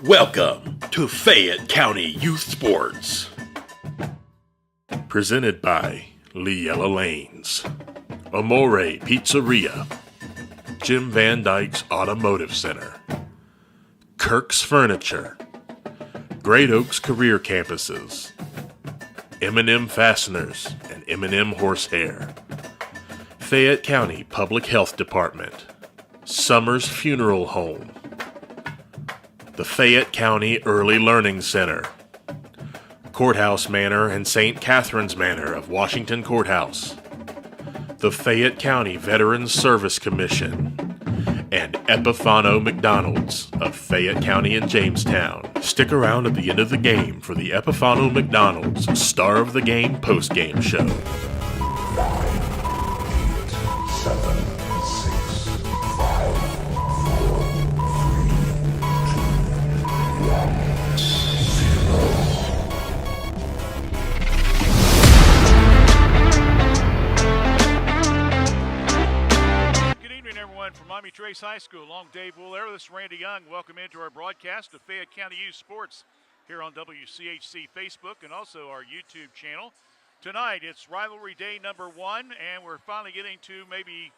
Welcome to Fayette County Youth Sports. Presented by Leella Lanes, Amore Pizzeria, Jim Van Dyke's Automotive Center, Kirk's Furniture, Great Oaks Career Campuses, M&M Fasteners and M&M Horsehair, Fayette County Public Health Department, Summers Funeral Home, the Fayette County Early Learning Center, Courthouse Manor and St. Catherine's Manor of Washington Courthouse, the Fayette County Veterans Service Commission, and Epifano McDonald's of Fayette County and Jamestown. Stick around at the end of the game for the Epifano McDonald's Star of the Game postgame show. 9, 8, 7, 6, 5, 4, 3, 2, 1, 0. Good evening, everyone, from Miami Trace High School. Along Dave Woolera, this is Randy Young. Welcome into our broadcast of Fayette County Youth Sports here on WCHC Facebook and also our YouTube channel. Tonight, it's rivalry day number 1, and we're finally getting to maybe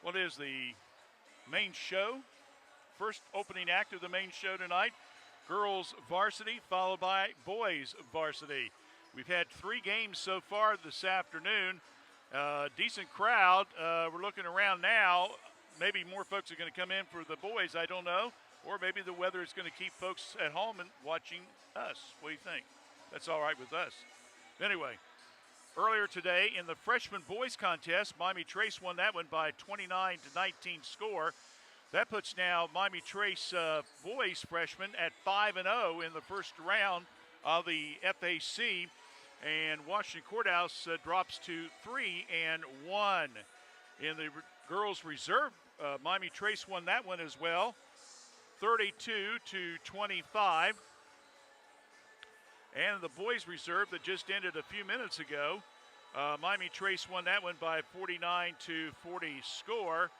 what is the main show. First opening act of the main show tonight, girls varsity, followed by boys varsity. We've had 3 games so far this afternoon. Decent crowd. We're looking around now. Maybe more folks are going to come in for the boys, I don't know. Or maybe the weather is going to keep folks at home and watching us. What do you think? That's all right with us. Anyway, earlier today in the freshman boys contest, Miami Trace won that one by 29-19 score. That puts now Miami Trace boys freshmen at 5-0 in the first round of the FAC. And Washington Courthouse drops to 3-1. In the girls reserve, Miami Trace won that one as well, 32-25. And the boys reserve that just ended a few minutes ago, Miami Trace won that one by 49-40 score.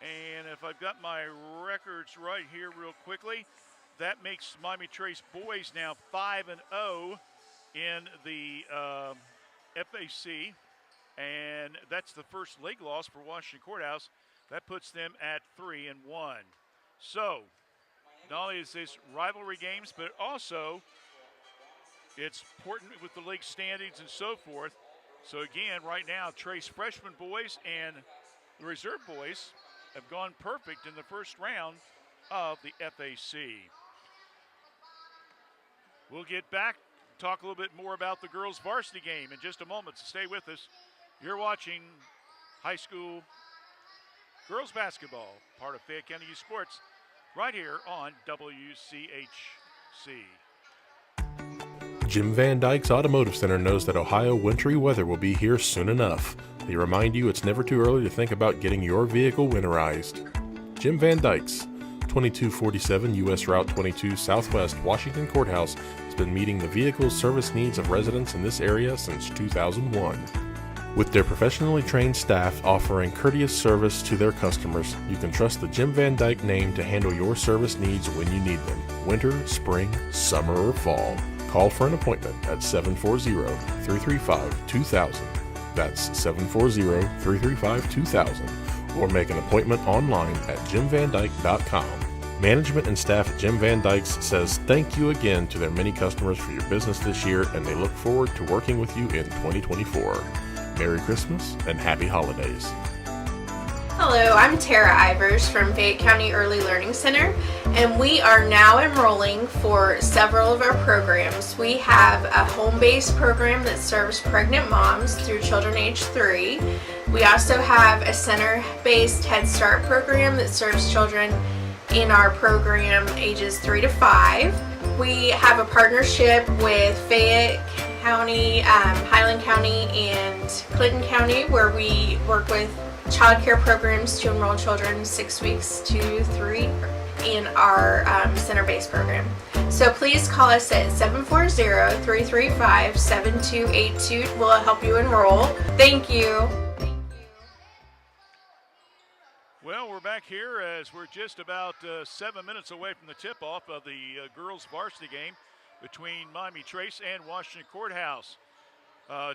And if I've got my records right here real quickly, that makes Miami Trace boys now 5-0 in the FAC. And that's the first league loss for Washington Courthouse. That puts them at 3-1. So, not only is this rivalry games, but also it's important with the league standings and so forth. So again, right now, Trace freshman boys and the reserve boys have gone perfect in the first round of the FAC. We'll get back, talk a little bit more about the girls varsity game in just a moment, so stay with us. You're watching high school girls basketball, part of Fayette County Youth Sports, right here on WCHC. Jim Van Dyke's Automotive Center knows that Ohio wintry weather will be here soon enough. They remind you it's never too early to think about getting your vehicle winterized. Jim Van Dyke's, 2247 U.S. Route 22 Southwest Washington Courthouse, has been meeting the vehicle service needs of residents in this area since 2001. With their professionally trained staff offering courteous service to their customers, you can trust the Jim Van Dyke name to handle your service needs when you need them, winter, spring, summer, or fall. Call for an appointment at 740-335-2000. That's 740-335-2000. Or make an appointment online at jimvandyke.com. Management and staff at Jim Van Dyke's says thank you again to their many customers for your business this year, and they look forward to working with you in 2024. Merry Christmas and Happy Holidays. Hello, I'm Tara Ivers from Fayette County Early Learning Center, and we are now enrolling for several of our programs. We have a home-based program that serves pregnant moms through children age 3. We also have a center-based Head Start program that serves children in our program ages 3 to 5. We have a partnership with Fayette County, Highland County, and Clinton County, where we work with child care programs to enroll children 6 weeks to 3 in our center-based program. So please call us at 740-335-7282. We'll help you enroll. Thank you. Well, we're back here as we're just about 7 minutes away from the tip-off of the girls varsity game between Miami Trace and Washington Courthouse.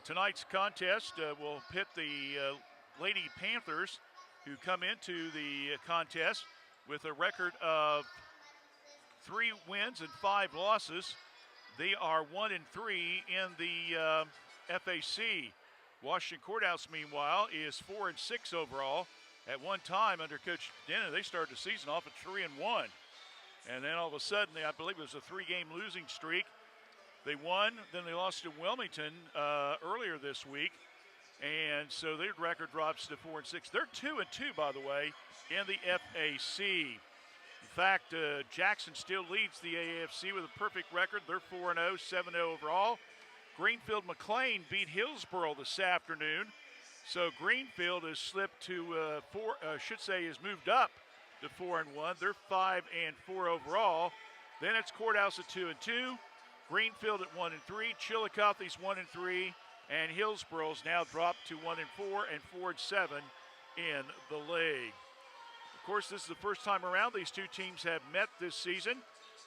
Tonight's contest will pit the Lady Panthers, who come into the contest with a record of 3 wins and 5 losses. They are 1-3 in the FAC. Washington Courthouse, meanwhile, is 4-6 overall. At one time, under Coach Denna, they started the season off at 3-1. And then all of a sudden, I believe it was a 3-game losing streak. They won, then they lost to Wilmington earlier this week. And so their record drops to 4-6. They're 2-2, by the way, in the FAC. In fact, Jackson still leads the AAFC with a perfect record. They're 4-0, 7-0 overall. Greenfield McLean beat Hillsboro this afternoon. So Greenfield has slipped to has moved up to 4-1. They're 5-4 overall. Then it's Courthouse at 2-2. Greenfield at 1-3. Chillicothe's 1-3. And Hillsboro's now dropped to 1-4 and 4-7 in the league. Of course, this is the first time around these two teams have met this season.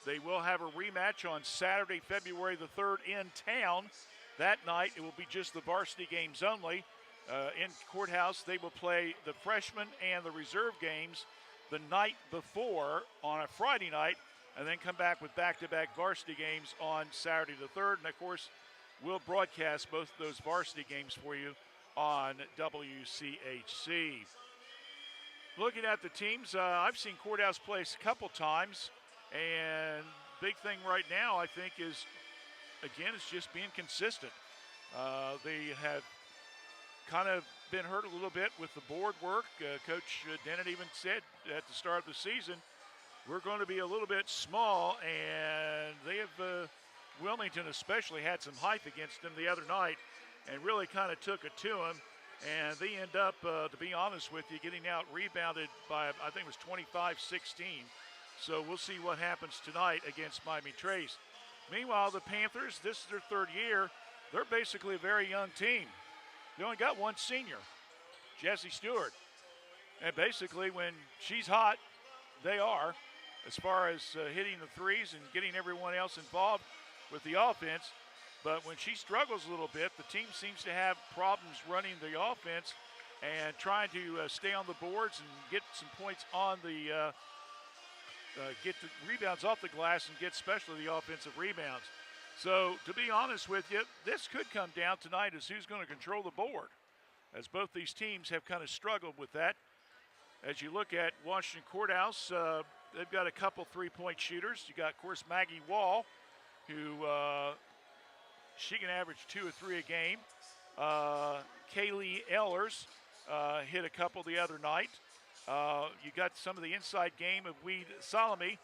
They will have a rematch on Saturday, February the 3rd in town. That night, it will be just the varsity games only. In Courthouse, they will play the freshman and the reserve games the night before on a Friday night, and then come back with back-to-back varsity games on Saturday the 3rd. And, of course, we'll broadcast both of those varsity games for you on WCHC. Looking at the teams, I've seen Courthouse play a couple times, and big thing right now, I think, is, again, it's just being consistent. They have kind of been hurt a little bit with the board work. Coach Dennett even said at the start of the season, we're going to be a little bit small, and they have, Wilmington especially, had some height against them the other night and really kind of took it to them. And they end up, to be honest with you, getting out rebounded by, I think it was 25-16. So we'll see what happens tonight against Miami Trace. Meanwhile, the Panthers, this is their 3rd year. They're basically a very young team. They only got one senior, Jessie Stewart. And basically, when she's hot, they are, as far as hitting the threes and getting everyone else involved with the offense. But when she struggles a little bit, the team seems to have problems running the offense and trying to stay on the boards and get some points on the get the rebounds off the glass and get especially the offensive rebounds. So to be honest with you, this could come down tonight as who's going to control the board, as both these teams have kind of struggled with that. As you look at Washington Courthouse, they've got a couple three-point shooters. You got, of course, Maggie Wall, who she can average 2 or 3 a game. Kaylee Ehlers hit a couple the other night. You got some of the inside game of Weed Salome,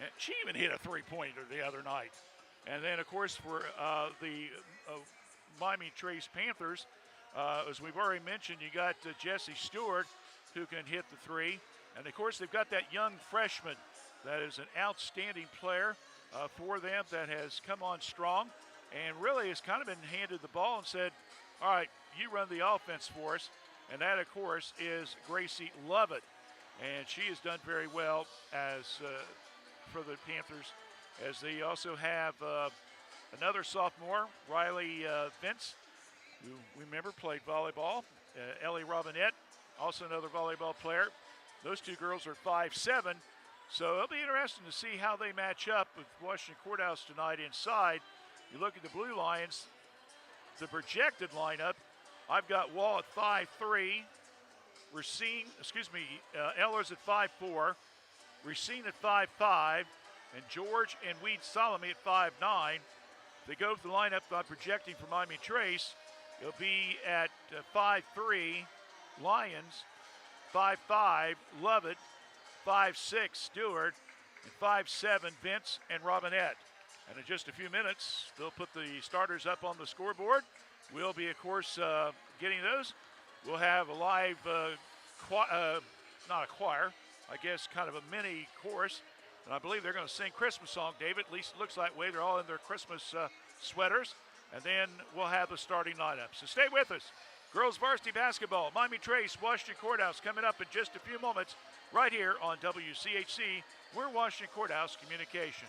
and she even hit a three-pointer the other night. And then, of course, for the Miami Trace Panthers, as we've already mentioned, you got Jessie Stewart, who can hit the three. And, of course, they've got that young freshman that is an outstanding player for them that has come on strong and really has kind of been handed the ball and said, all right, you run the offense for us. And that, of course, is Gracie Lovett. And she has done very well as for the Panthers, as they also have another sophomore, Riley Vince, who we remember played volleyball. Ellie Robinette, also another volleyball player. Those two girls are 5'7", so it'll be interesting to see how they match up with Washington Courthouse tonight inside. You look at the Blue Lions, the projected lineup. I've got Wall at 5'3", Ehlers at 5'4", Racine at 5'5", and George and Weed Salome at 5'9". If they go with the lineup I'm projecting for Miami Trace, it'll be at 5'3", Lions, 5'5", Lovett, 5'6", Stewart, and 5'7", Vince and Robinette. And in just a few minutes, they'll put the starters up on the scoreboard. We'll be, of course, getting those. We'll have a live, not a choir, I guess kind of a mini chorus. And I believe they're going to sing Christmas song, David. At least it looks that way. They're all in their Christmas sweaters. And then we'll have the starting lineup. So stay with us. Girls varsity basketball, Miami Trace, Washington Courthouse coming up in just a few moments right here on WCHC. We're Washington Courthouse Communications.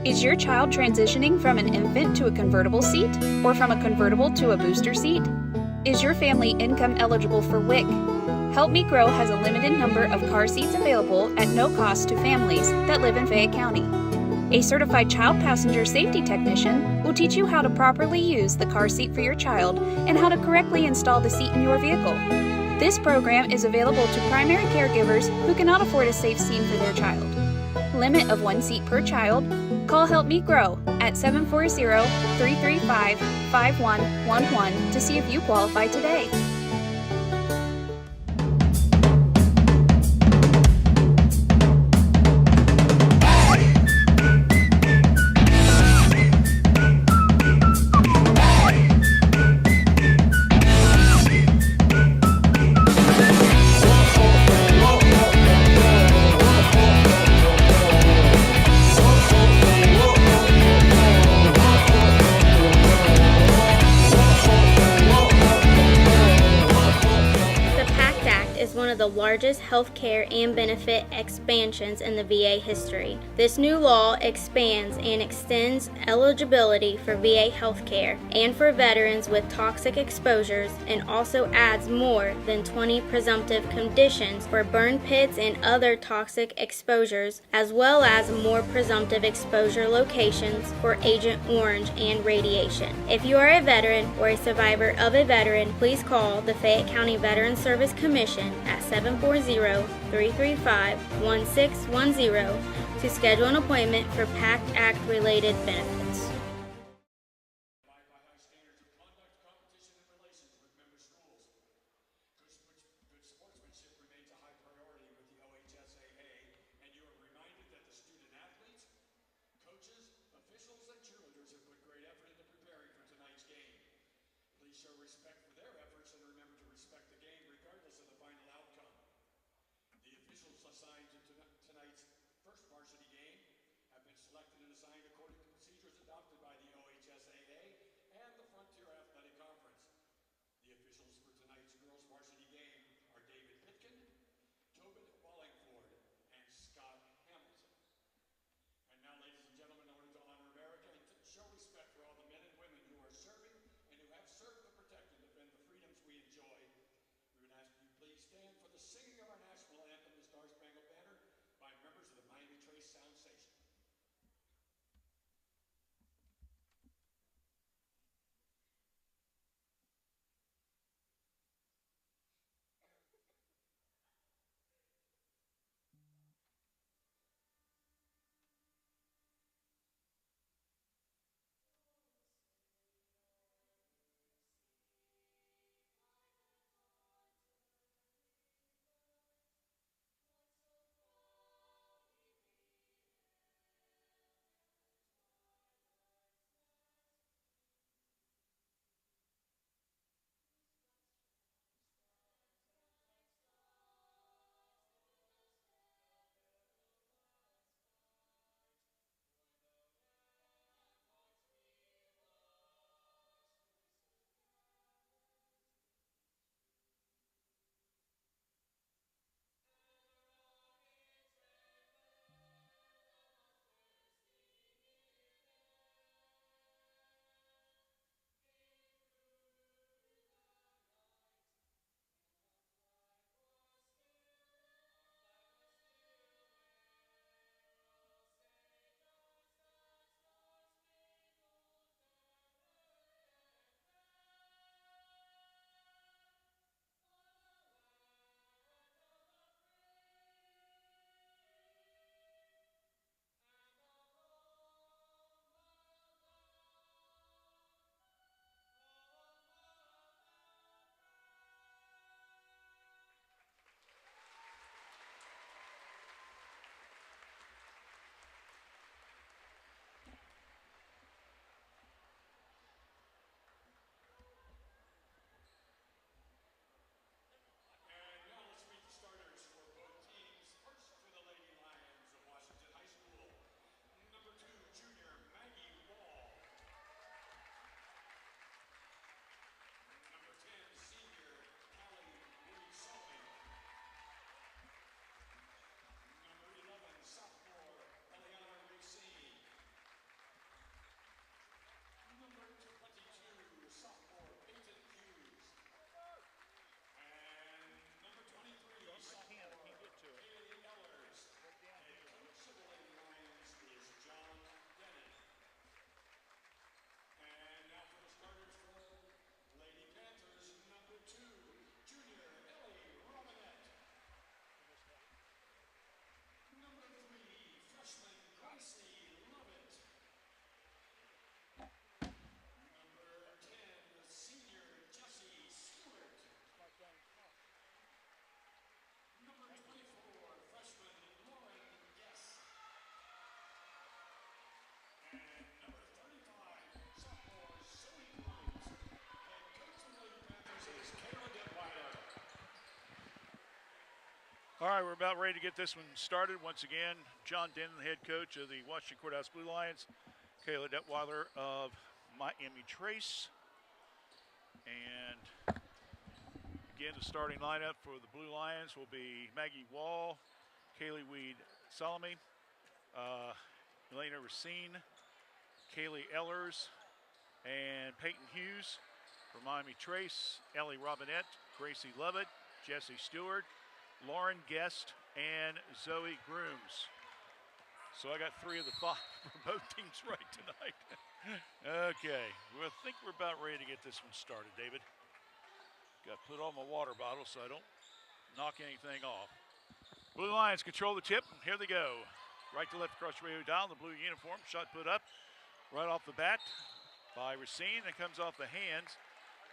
Is your child transitioning from an infant to a convertible seat or from a convertible to a booster seat? Is your family income eligible for WIC? Help Me Grow has a limited number of car seats available at no cost to families that live in Fayette County. A certified child passenger safety technician will teach you how to properly use the car seat for your child and how to correctly install the seat in your vehicle. This program is available to primary caregivers who cannot afford a safe seat for their child. Limit of 1 seat per child. Call Help Me Grow at 740-335-5111 to see if you qualify today. The largest healthcare and benefit expansions in the VA history. This new law expands and extends eligibility for VA healthcare and for veterans with toxic exposures, and also adds more than 20 presumptive conditions for burn pits and other toxic exposures, as well as more presumptive exposure locations for Agent Orange and radiation. If you are a veteran or a survivor of a veteran, please call the Fayette County Veterans Service Commission at 740-335-1610 to schedule an appointment for PACT Act related benefits. Good sportsmanship remains a high priority with the OHSAA, and you are reminded that the student athletes, coaches, officials, and cheerleaders have put great effort into preparing for tonight's game. Please show respect for their efforts and remember to respect the game regardless of the final outcome. The officials assigned to tonight's first varsity game have been selected and assigned according to procedures adopted by the OHSAA and the Frontier Athletic Conference. The officials for tonight's girls varsity game are David Pitkin, Tobin Wallingford, and Scott Hamilton. And now, ladies and gentlemen, in order to honor America and to show respect for all the men and women who are serving and who have served to protect and defend the freedoms we enjoy, we would ask you please stand for the singing of our national anthem, the Star Spangled Banner, by members of the Miami Trace Sound Station. All right, we're about ready to get this one started. Once again, John Denton, the head coach of the Washington Courthouse Blue Lions, Kayla Detweiler of Miami Trace. And again, the starting lineup for the Blue Lions will be Maggie Wall, Kaylee Weed Salome, Elena Racine, Kaylee Ellers, and Peyton Hughes. For Miami Trace, Ellie Robinette, Gracie Lovett, Jesse Stewart, Lauren Guest, and Zoe Grooms. So I got 3 of the 5 for both teams right tonight. Okay, I think we're about ready to get this one started, David. Got to put on my water bottle so I don't knock anything off. Blue Lions control the tip, and here they go. Right to left across the radio dial, the blue uniform. Shot put up right off the bat by Racine. It comes off the hands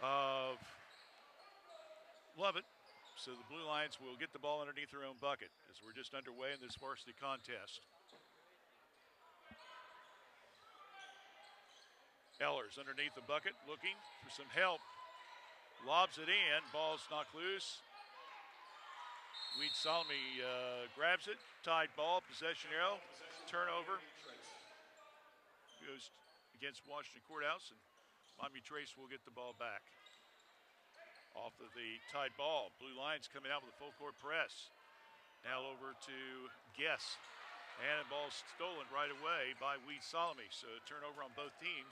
of Lovett. So the Blue Lions will get the ball underneath their own bucket as we're just underway in this varsity contest. Ellers underneath the bucket, looking for some help. Lobs it in, ball's knocked loose. Weed Salome grabs it, tied ball, possession arrow, turnover. Goes against Washington Courthouse, and Miami Trace will get the ball back. Off of the tied ball, Blue Lions coming out with a full court press. Now over to Guess. And the ball's stolen right away by Weed Salome. So a turnover on both teams.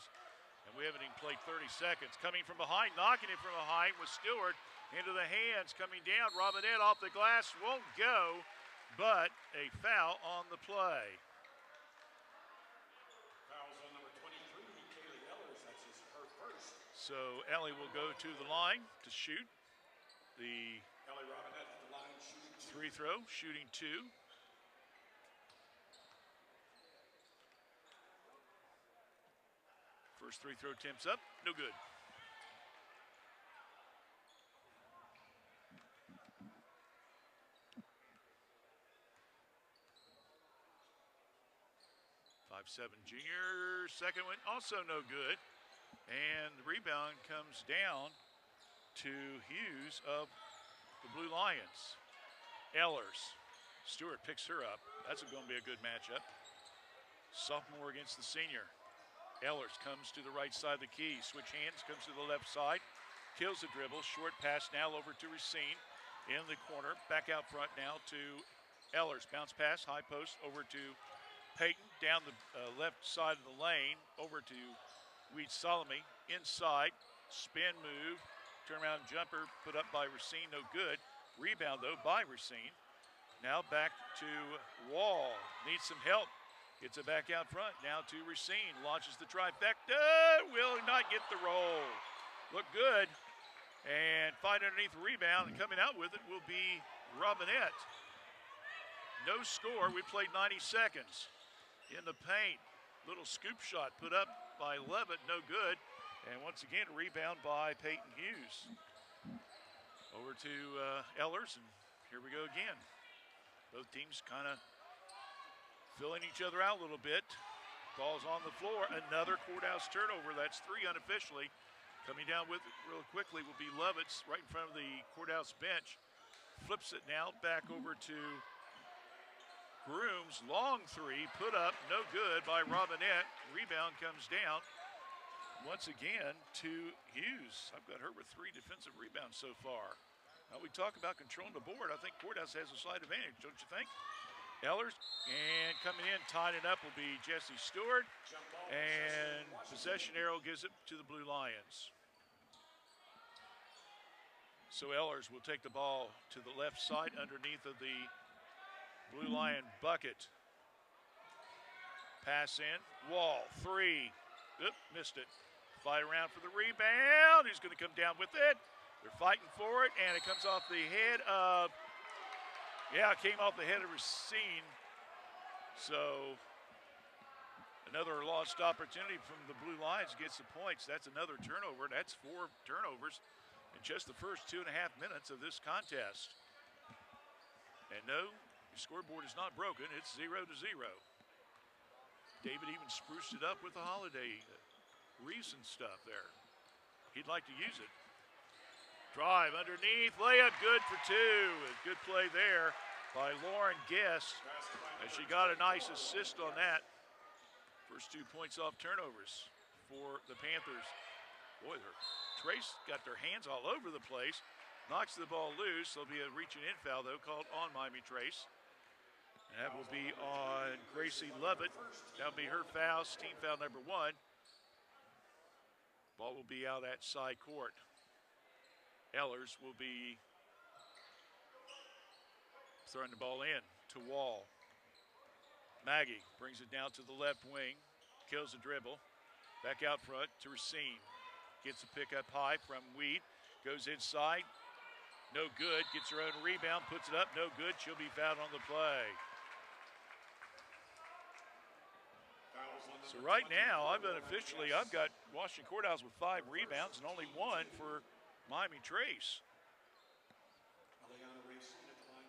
And we haven't even played 30 seconds. Coming from behind, knocking it from behind was Stewart. Into the hands, coming down. Robinette off the glass, won't go, but a foul on the play. Fouls on number 23, Kaylee Ellers. That's her first. So Ellie will go to the line to shoot. The Ellie Robinette at the line shooting 2. free throw, shooting 2. First free throw attempts up, no good. Five-seven junior, second one also no good. And the rebound comes down to Hughes of the Blue Lions. Ellers, Stewart picks her up. That's going to be a good matchup. Sophomore against the senior. Ellers comes to the right side of the key. Switch hands, comes to the left side. Kills the dribble. Short pass now over to Racine in the corner. Back out front now to Ellers. Bounce pass, high post over to Peyton. Down the left side of the lane over to Weed Salome. Inside, spin move. Turnaround jumper put up by Racine, no good. Rebound though by Racine. Now back to Wall. Needs some help. Gets it back out front. Now to Racine. Launches the trifecta. Will not get the roll. Look good. And fight underneath the rebound. And coming out with it will be Robinette. No score. We played 90 seconds. In the paint. Little scoop shot put up by Levitt. No good. And once again, a rebound by Peyton Hughes. Over to Ellers. And here we go again. Both teams kind of filling each other out a little bit. Ball's on the floor. Another courthouse turnover. That's 3 unofficially. Coming down with it real quickly will be Lovitz right in front of the courthouse bench. Flips it now back over to Grooms. Long 3 put up. No good by Robinette. Rebound comes down. Once again to Hughes. I've got her with 3 defensive rebounds so far. Now we talk about controlling the board. I think Courthouse has a slight advantage, don't you think? Ellers, and coming in, tying it up will be Jesse Stewart. And possession arrow gives it to the Blue Lions. So Ellers will take the ball to the left side underneath of the Blue Lion bucket. Pass in, Wall, 3. Oop, missed it. Fight around for the rebound. He's going to come down with it. They're fighting for it, and it comes off the head of, it came off the head of Racine. So another lost opportunity from the Blue Lions gets the points. That's another turnover. That's 4 turnovers in just the first 2.5 minutes of this contest. And no, the scoreboard is not broken. It's 0-0. David even spruced it up with the holiday wreaths and stuff there. He'd like to use it. Drive underneath, layup good for 2. Good play there by Lauren Guest, and she got a nice assist on that. First 2 points off turnovers for the Panthers. Boy, Trace got their hands all over the place. Knocks the ball loose. There'll be a reaching in foul, though, called on Miami Trace. And that will be on Gracie Lovett. That'll be her foul, team foul number 1. Ball will be out at side court. Ellers will be throwing the ball in to Wall. Maggie brings it down to the left wing. Kills the dribble. Back out front to Racine. Gets a pick up high from Weed. Goes inside. No good. Gets her own rebound. Puts it up. No good. She'll be fouled on the play. So right now, I've got Washington Courthouse with 5 rebounds and only 1 for Miami Trace.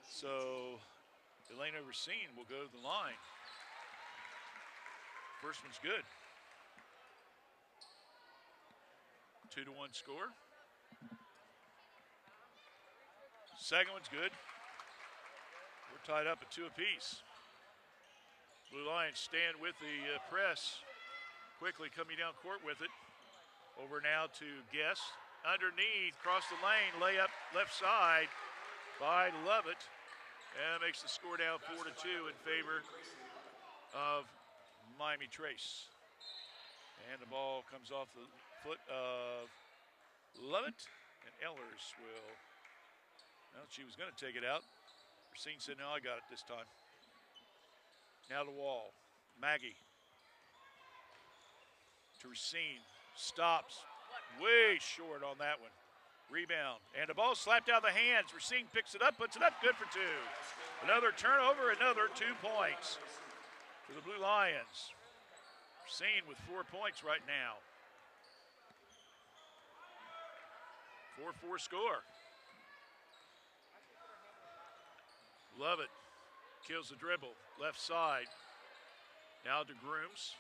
So Elena Racine will go to the line. First one's good. 2-1 score. Second one's good. We're tied up at 2 apiece. Blue Lions stand with the press. Quickly coming down court with it. Over now to Guest. Underneath, cross the lane, layup left side by Lovett. And makes the score down 4-2 in favor of Miami Trace. And the ball comes off the foot of Lovett. And Ellers will, well, she was going to take it out. Racine said, no, I got it this time. Now to Wall. Maggie. To Racine. Stops. Way short on that one. Rebound. And the ball slapped out of the hands. Racine picks it up, puts it up. Good for 2. Another turnover, another 2 points for the Blue Lions. Racine with 4 points right now. 4-4 score. Lovett kills the dribble. Left side. Now to Grooms.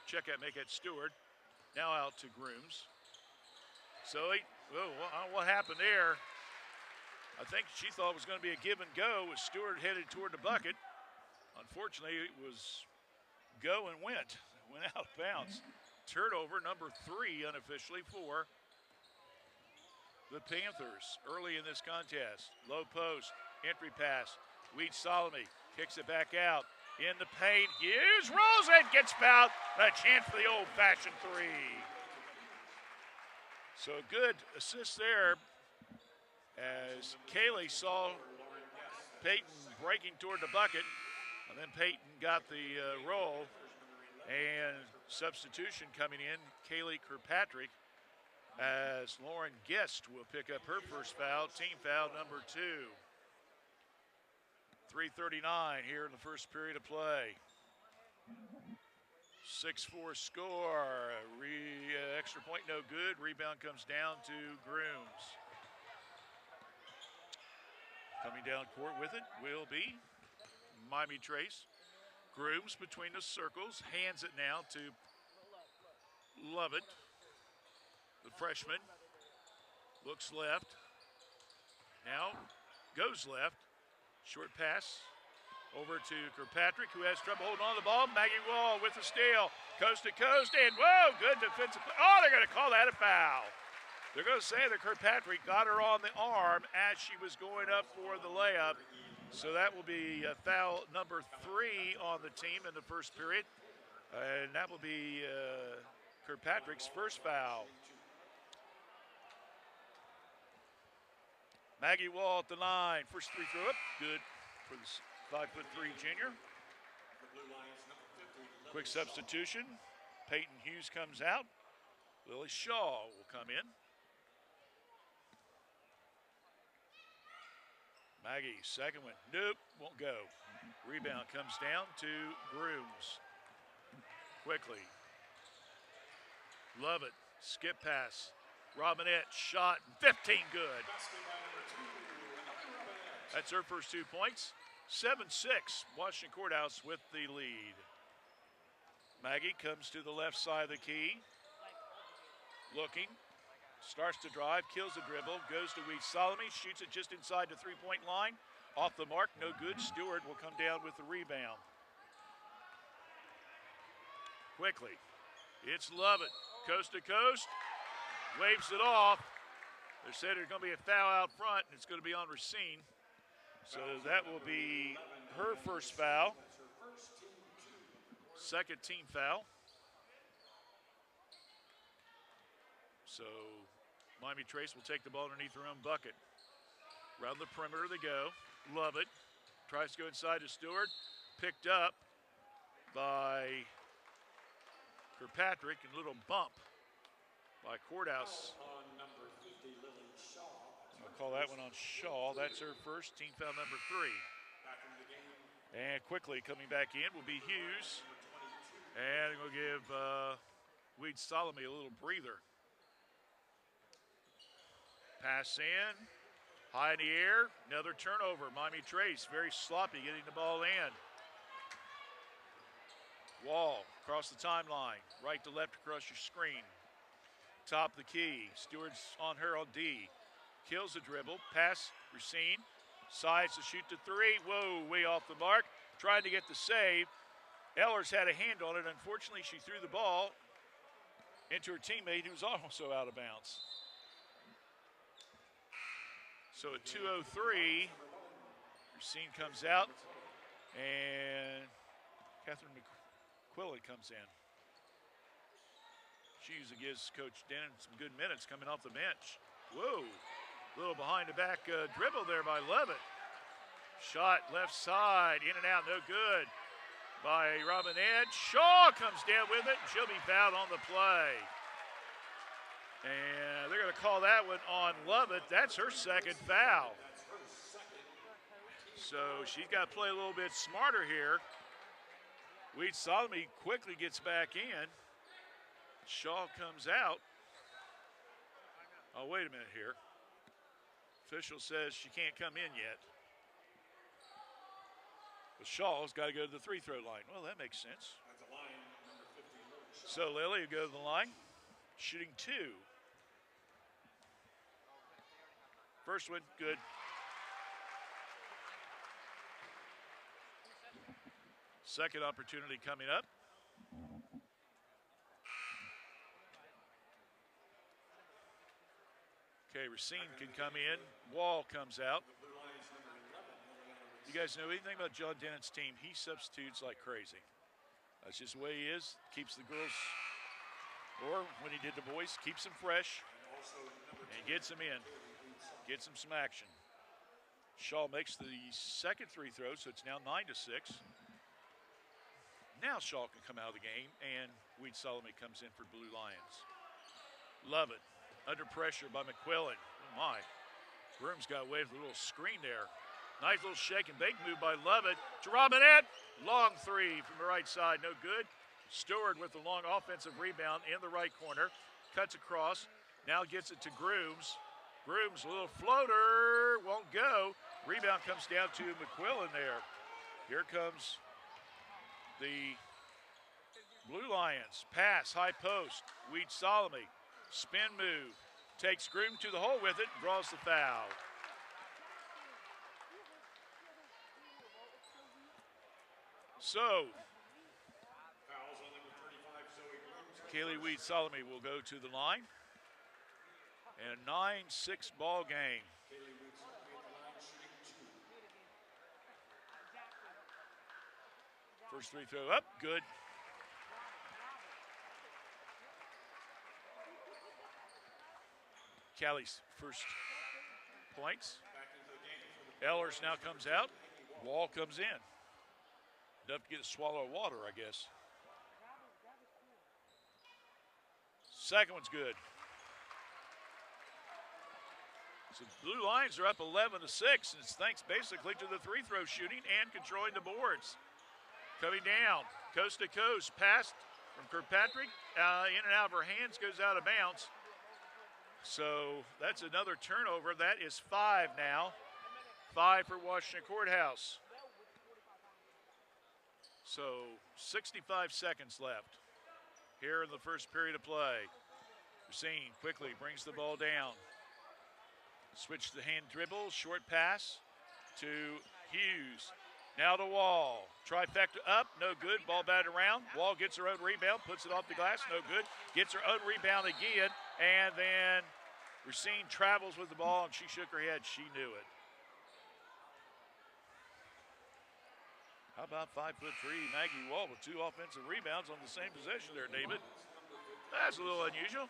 Check out, make it Stewart. Now out to Grooms. So, I don't know what happened there. I think she thought it was going to be a give and go with Stewart headed toward the bucket. Unfortunately, it was go and went out of bounds. Turnover number 3 unofficially for the Panthers early in this contest. Low post, entry pass. Weed Solomon kicks it back out. In the paint, Hughes rolls it, gets fouled. A chance for the old-fashioned 3. So good assist there as Kaylee saw Peyton breaking toward the bucket. And then Peyton got the roll. And substitution coming in, Kaylee Kirkpatrick, as Lauren Guest will pick up her first foul, team foul number 2. 3:39 here in the first period of play. 6-4 score. Extra point no good. Rebound comes down to Grooms. Coming down court with it will be Miami Trace. Grooms between the circles. Hands it now to Lovett. The freshman looks left. Now goes left. Short pass over to Kirkpatrick, who has trouble holding on to the ball. Maggie Wall with the steal. Coast to coast, and whoa, good defensive play. Oh, they're going to call that a foul. They're going to say that Kirkpatrick got her on the arm as she was going up for the layup. So that will be foul number 3 on the team in the first period. And that will be Kirkpatrick's first foul. Maggie Wall at the line. First free throw up. Good for the 5'3" junior. Quick substitution. Peyton Hughes comes out. Lily Shaw will come in. Maggie, second one. Nope, won't go. Rebound comes down to Grooms. Quickly. Love it. Skip pass. Robinette shot. 15 good. That's her first 2 points. 7-6. Washington Courthouse with the lead. Maggie comes to the left side of the key. Looking. Starts to drive. Kills the dribble. Goes to Weed Solomon. Shoots it just inside the 3-point line. Off the mark, no good. Stewart will come down with the rebound. Quickly, it's Lovett, coast to coast, waves it off. They said there's going to be a foul out front, and it's going to be on Racine. So that will be her first foul. Second team foul. So Miami Trace will take the ball underneath their own bucket. Around the perimeter they go. Lovett tries to go inside to Stewart. Picked up by Kirkpatrick, and a little bump by Courthouse. I'll call that one on Shaw. That's her first, team foul number 3. And quickly coming back in will be Hughes. And we'll give Weed Solomon a little breather. Pass in, high in the air, another turnover. Miami Trace, very sloppy getting the ball in. Wall across the timeline, right to left across your screen. Top of the key, Stewart's on her on D. Kills the dribble, pass, Racine. Sides to shoot the 3, whoa, way off the mark. Trying to get the save. Ellers had a hand on it. Unfortunately, she threw the ball into her teammate, who was also out of bounds. So at 2:03, Racine comes out, and Catherine McQuillan comes in. She usually gives Coach Denon some good minutes coming off the bench. Whoa, little behind the back dribble there by Levitt. Shot left side, in and out, no good by Robin Ed. Shaw comes down with it, and she'll be fouled on the play. And they're going to call that one on Lovett. That's her second foul. So she's got to play a little bit smarter here. Weed Solomon quickly gets back in. Shaw comes out. Oh, wait a minute here. Official says she can't come in yet. But Shaw's got to go to the free-throw line. Well, that makes sense. So Lily will go to the line, shooting 2. First one, good. Second opportunity coming up. Okay, Racine can come in. Wall comes out. You guys know anything about John Dennett's team? He substitutes like crazy. That's just the way he is. Keeps the girls, or when he did the boys, keeps them fresh and gets them in. Gets him some action. Shaw makes the second free throw, so it's now 9-6. Now Shaw can come out of the game, and Weed Solomon comes in for Blue Lions. Lovett under pressure by McQuillan. Oh my. Broom's got away with a little screen there. Nice little shake and bake move by Lovett to Robinette. Long 3 from the right side, no good. Stewart with the long offensive rebound in the right corner. Cuts across, now gets it to Grooms. Grooms, a little floater, won't go. Rebound comes down to McQuillan there. Here comes the Blue Lions. Pass, high post. Weed Solomon, spin move. Takes Groom to the hole with it, draws the foul. So, Kaylee Weed Solomon will go to the line. And a 9-6 ball game. First free throw up, good. Callie's first points. Ellers now comes out. Wall comes in. Enough to get a swallow of water, I guess. Second one's good. So Blue Lions are up 11-6, and it's thanks basically to the free throw shooting and controlling the boards. Coming down, coast to coast, passed from Kirkpatrick, in and out of her hands, goes out of bounds. So that's another turnover. That is 5 now. 5 for Washington Courthouse. So 65 seconds left here in the first period of play. Racine quickly brings the ball down. Switch the hand dribble, short pass. to Hughes. Now to Wall. Trifecta up, no good. Ball batted around. Wall gets her own rebound, puts it off the glass, no good. Gets her own rebound again, and then Racine travels with the ball, and she shook her head. She knew it. How about 5'3" Maggie Wall with 2 offensive rebounds on the same possession there, David? That's a little unusual.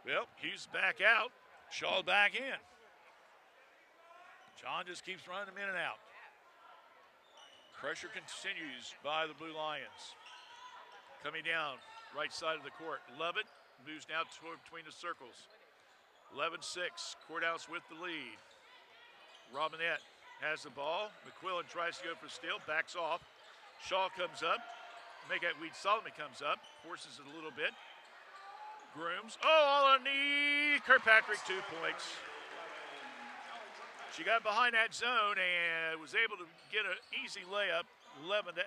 Well, Hughes back out. Shaw back in. John just keeps running them in and out. Pressure continues by the Blue Lions. Coming down, right side of the court. Lovett moves now between the circles. 11-6, Courthouse with the lead. Robinette has the ball. McQuillan tries to go for the steal, backs off. Shaw comes up. Weed Solomon comes up, forces it a little bit. Grooms, all on a knee. Kirkpatrick, 2 points. She got behind that zone and was able to get an easy layup, 11-8.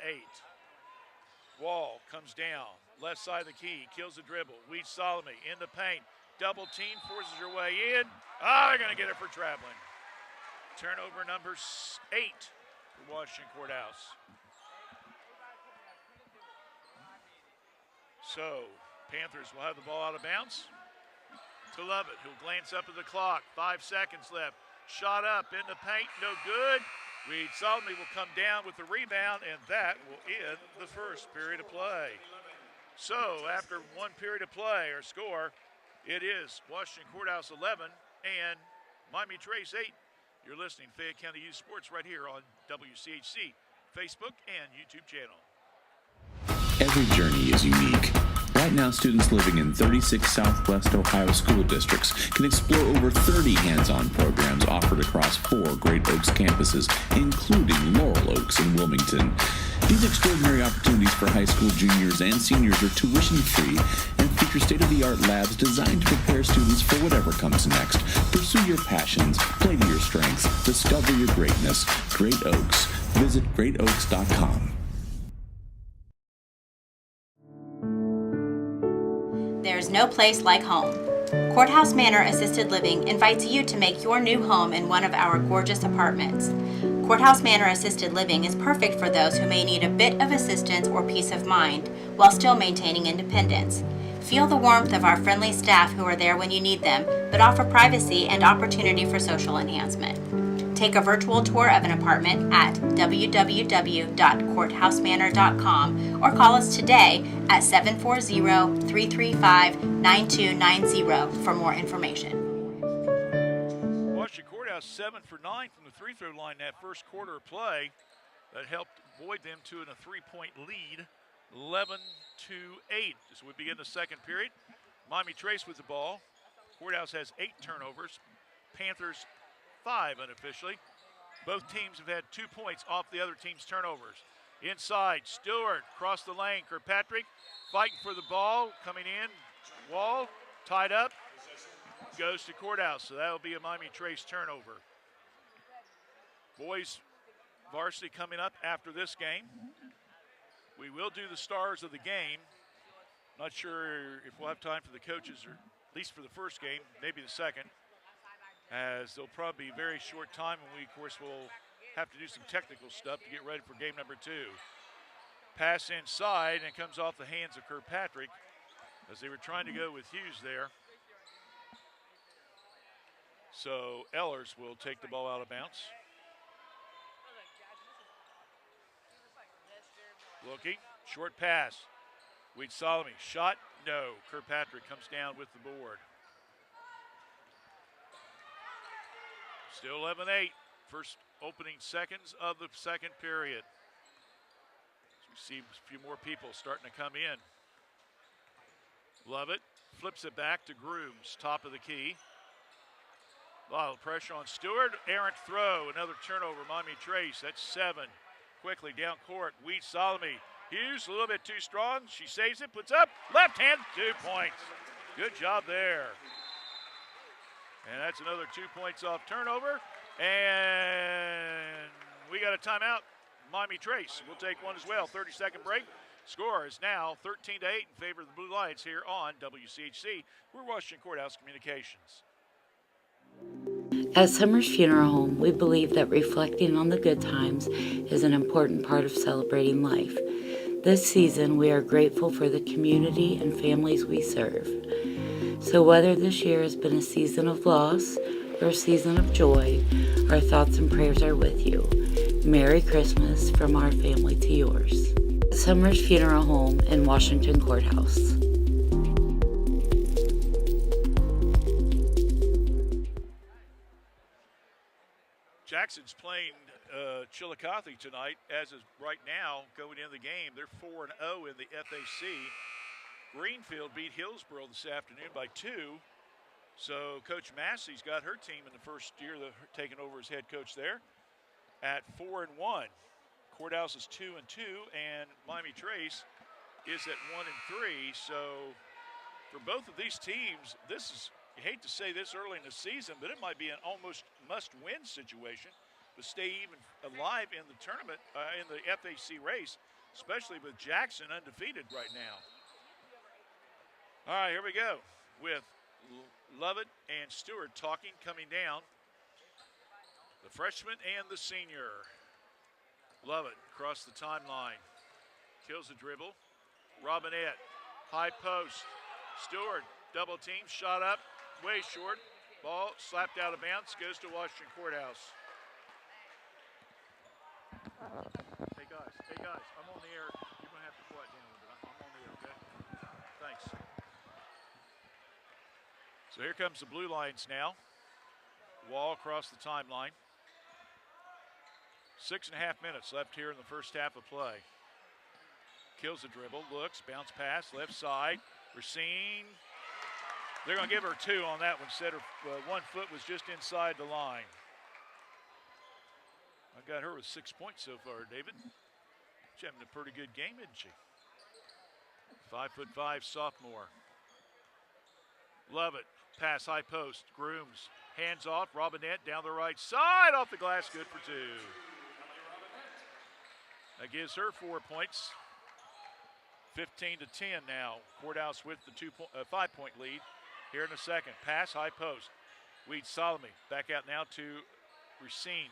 Wall comes down, left side of the key, kills the dribble. Weed Solomon in the paint, double team, forces her way in. They're going to get it for traveling. Turnover number 8 for Washington Courthouse. So, Panthers will have the ball out of bounds. To Lovett, who'll glance up at the clock. 5 seconds left. Shot up in the paint, no good. Weed Solomon will come down with the rebound, and that will end the first period of play. So, after 1 period of play, or score, it is Washington Courthouse 11 and Miami Trace 8. You're listening to Fayette County Youth Sports right here on WCHC, Facebook, and YouTube channel. Every journey is unique. Right now, students living in 36 Southwest Ohio school districts can explore over 30 hands-on programs offered across 4 Great Oaks campuses, including Laurel Oaks and Wilmington. These extraordinary opportunities for high school juniors and seniors are tuition-free and feature state-of-the-art labs designed to prepare students for whatever comes next. Pursue your passions, play to your strengths, discover your greatness. Great Oaks. Visit greatoaks.com. There's no place like home. Courthouse Manor Assisted Living invites you to make your new home in one of our gorgeous apartments. Courthouse Manor Assisted Living is perfect for those who may need a bit of assistance or peace of mind while still maintaining independence. Feel the warmth of our friendly staff who are there when you need them, but offer privacy and opportunity for social enhancement. Take a virtual tour of an apartment at www.courthousemanor.com or call us today at 740-335-9290 for more information. Washington Courthouse 7 for 9 from the free throw line that first quarter of play. That helped void them to a 3-point lead, 11-8 as we begin the second period. Miami Trace with the ball. Courthouse has 8 turnovers. Panthers 5 unofficially. Both teams have had 2 points off the other team's turnovers. Inside, Stewart, across the lane. Kirkpatrick fighting for the ball, coming in. Wall, tied up, goes to Courthouse. So that'll be a Miami Trace turnover. Boys varsity coming up after this game. We will do the stars of the game. Not sure if we'll have time for the coaches, or at least for the first game, maybe the second, as there'll probably be a very short time, and we, of course, will have to do some technical stuff to get ready for game number 2. Pass inside, and it comes off the hands of Kirkpatrick as they were trying to go with Hughes there. So Ellers will take the ball out of bounds. Looking, short pass. Weed Solomon, shot, no. Kirkpatrick comes down with the board. Still 11-8, first opening seconds of the second period. We see a few more people starting to come in. Lovett flips it back to Grooms, top of the key. A lot of pressure on Stewart. Errant throw, another turnover. Miami Trace, that's 7. Quickly down court, Weed Solomon. Hughes a little bit too strong. She saves it, puts up, left hand, 2 points. Good job there. And that's another 2 points off turnover. And we got a timeout. Miami Trace will take one as well. 30-second break. Score is now 13-8 in favor of the Blue Lions here on WCHC. We're Washington Courthouse Communications. At Summers Funeral Home, we believe that reflecting on the good times is an important part of celebrating life. This season, we are grateful for the community and families we serve. So whether this year has been a season of loss or a season of joy, our thoughts and prayers are with you. Merry Christmas from our family to yours. Summers Funeral Home in Washington Courthouse. Jackson's playing Chillicothe tonight, as is right now going in the game. They're 4-0 in the FAC. Greenfield beat Hillsboro this afternoon by 2. So Coach Massey's got her team in the first year taking over as head coach there at 4-1. Courthouse is 2-2, and Miami Trace is at 1-3. So for both of these teams, this is, you hate to say this early in the season, but it might be an almost must-win situation to stay even alive in the tournament, in the FAC race, especially with Jackson undefeated right now. All right, here we go with Lovett and Stewart talking, coming down. The freshman and the senior. Lovett across the timeline. Kills the dribble. Robinette, high post. Stewart, double team, shot up, way short. Ball slapped out of bounds, goes to Washington Courthouse. Hey guys, I'm on the air. You're going to have to quiet down a little bit. I'm on the air, okay? Thanks. So here comes the Blue Lions now. Wall across the timeline. 6.5 minutes left here in the first half of play. Kills the dribble, looks, bounce pass, left side. Racine. They're going to give her 2 on that one. Said her 1 foot was just inside the line. I got her with 6 points so far, David. She's having a pretty good game, isn't she? 5'5" sophomore. Love it. Pass high post. Grooms. Hands off. Robinette down the right side. Off the glass. Good for 2. That gives her 4 points. 15-10 now. Courthouse with the 5-point lead. Here in a second. Pass high post. Weed Solomon back out now to Racine.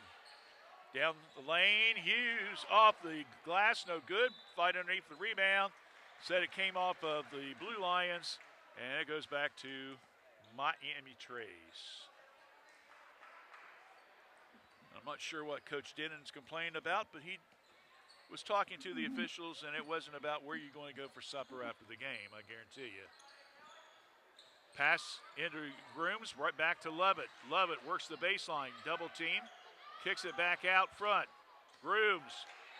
Down the lane. Hughes off the glass. No good. Fight underneath the rebound. Said it came off of the Blue Lions. And it goes back to Miami Trace. I'm not sure what Coach Dennon's complaining about, but he was talking to the officials, and it wasn't about where you're going to go for supper after the game, I guarantee you. Pass into Grooms, right back to Lovett. Lovett works the baseline, double team, kicks it back out front. Grooms,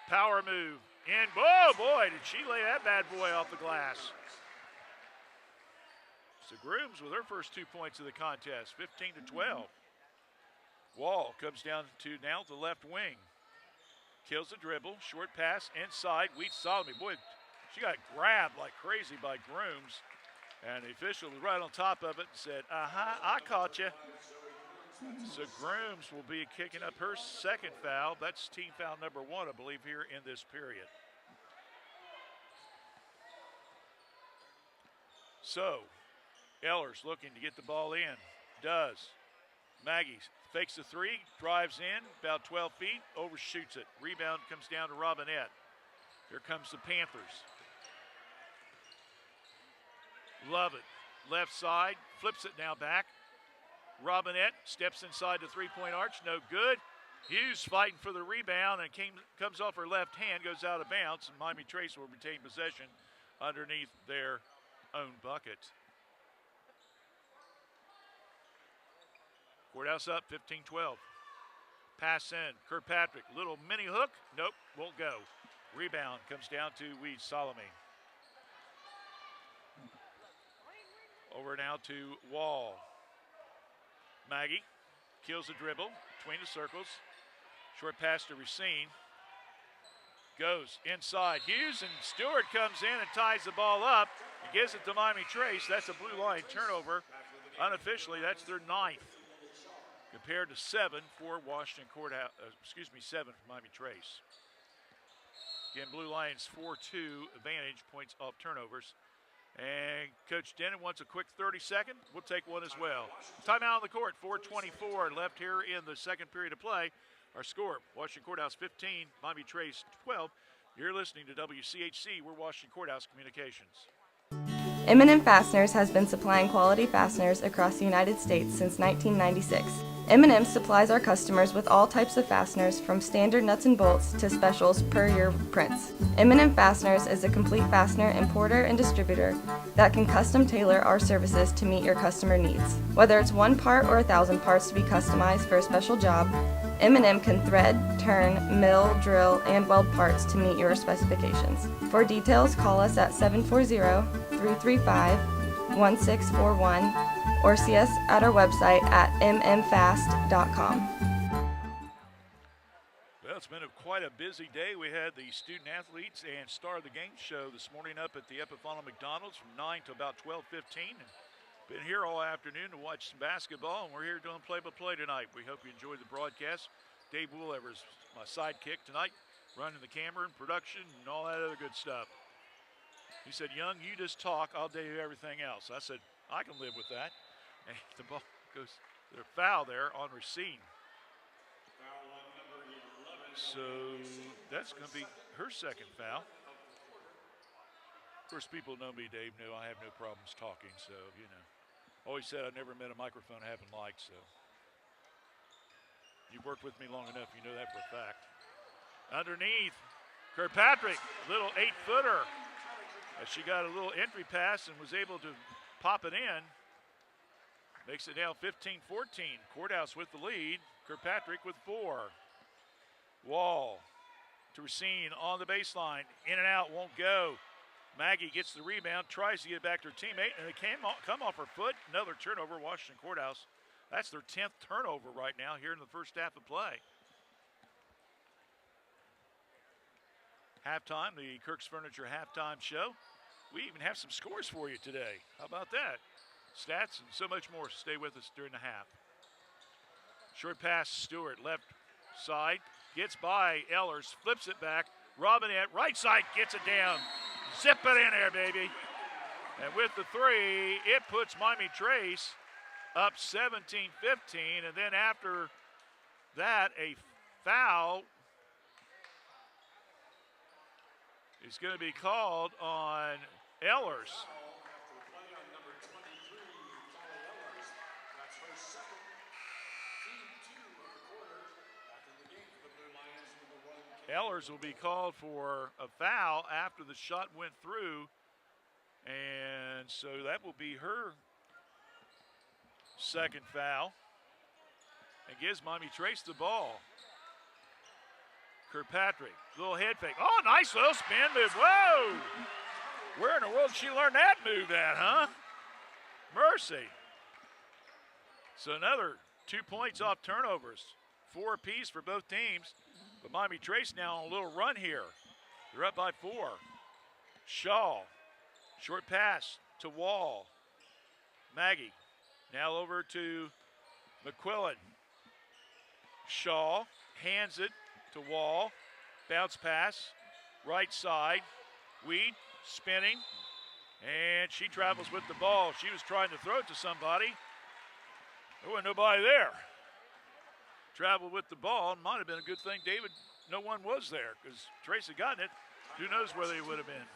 power move, and oh boy, did she lay that bad boy off the glass. So Grooms with her first 2 points of the contest, 15-12. Wall comes down to now the left wing. Kills the dribble, short pass, inside, Wheat Solomon. Boy, she got grabbed like crazy by Grooms. And the official was right on top of it and said, I caught you. So Grooms will be kicking up her second foul. That's team foul number 1, I believe, here in this period. So, Ellers looking to get the ball in. Does. Maggie fakes the 3, drives in, about 12 feet, overshoots it. Rebound comes down to Robinette. Here comes the Panthers. Love it. Left side, flips it now back. Robinette steps inside the 3-point arch, no good. Hughes fighting for the rebound and comes off her left hand, goes out of bounds, and Miami Trace will retain possession underneath their own bucket. Courthouse up, 15-12. Pass in, Kirkpatrick, little mini hook, nope, won't go. Rebound comes down to Weed Solomon. Over now to Wall. Maggie kills the dribble between the circles. Short pass to Racine. Goes inside. Hughes and Stewart comes in and ties the ball up and gives it to Miami Trace. That's a Blue Line turnover. Unofficially, that's their 9th. Compared to 7 for Washington Courthouse, 7 for Miami Trace. Again, Blue Lions 4-2 advantage, points off turnovers. And Coach Denon wants a quick 30-second. We'll take one as well. Timeout on the court, 4:24 left here in the second period of play. Our score, Washington Courthouse 15, Miami Trace 12. You're listening to WCHC. We're Washington Courthouse Communications. M&M Fasteners has been supplying quality fasteners across the United States since 1996. M&M supplies our customers with all types of fasteners, from standard nuts and bolts to specials per your prints. M&M Fasteners is a complete fastener importer and distributor that can custom tailor our services to meet your customer needs. Whether it's one part or 1,000 parts to be customized for a special job, M&M can thread, turn, mill, drill, and weld parts to meet your specifications. For details, call us at 740-335-1641 or see us at our website at mmfast.com. Well, it's been quite a busy day. We had the student athletes and Star of the Game show this morning up at the Epiphanom McDonald's from 9 to about 12:15. Been here all afternoon to watch some basketball, and we're here doing play-by-play tonight. We hope you enjoyed the broadcast. Dave Woolevers, my sidekick tonight, running the camera and production and all that other good stuff. He said, Young, you just talk, I'll do everything else. I said, I can live with that. And the ball goes, there's a foul there on Racine. So that's going to be her second foul. Of course, people know me, Dave, know I have no problems talking, so, you know. Always said I never met a microphone I haven't liked, so. You've worked with me long enough, you know that for a fact. Underneath, Kirkpatrick, little 8-footer. As she got a little entry pass and was able to pop it in. Makes it now 15-14. Courthouse with the lead. Kirkpatrick with 4. Wall to Racine on the baseline. In and out, won't go. Maggie gets the rebound, tries to get it back to her teammate, and it come off her foot. Another turnover, Washington Courthouse. That's their 10th turnover right now here in the first half of play. Halftime, the Kirk's Furniture halftime show. We even have some scores for you today. How about that? Stats and so much more. Stay with us during the half. Short pass, Stewart, left side. Gets by Ellers, flips it back. Robinette, right side, gets it down. Zip it in there, baby. And with the 3, it puts Miami Trace up 17-15. And then after that, a foul is going to be called on Ellers. Ellers will be called for a foul after the shot went through, and so that will be her second foul and gives Miami Trace the ball. Kirkpatrick, little head fake. Oh, nice little spin move. Whoa! Where in the world did she learn that move at, huh? Mercy. So another 2 points off turnovers. 4 apiece for both teams. But Miami Trace now on a little run here. They're up by 4. Shaw, short pass to Wall. Maggie, now over to McQuillan. Shaw hands it to Wall. Bounce pass, right side. Weed spinning, and she travels with the ball. She was trying to throw it to somebody. There wasn't nobody there. Traveled with the ball. Might have been a good thing, David, no one was there, because Trace had gotten it. Who knows where they would have been.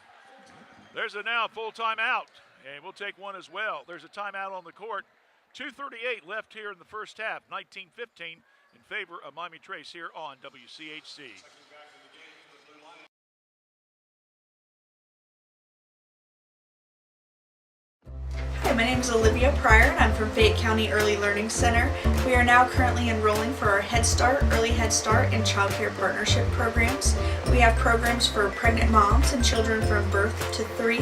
There's a now full timeout, and we'll take one as well. There's a timeout on the court. 2:38 left here in the first half, 19-15 in favor of Miami Trace here on WCHC. Hi, my name is Olivia Pryor and I'm from Fayette County Early Learning Center. We are now currently enrolling for our Head Start, Early Head Start, and Child Care Partnership programs. We have programs for pregnant moms and children from birth to 3,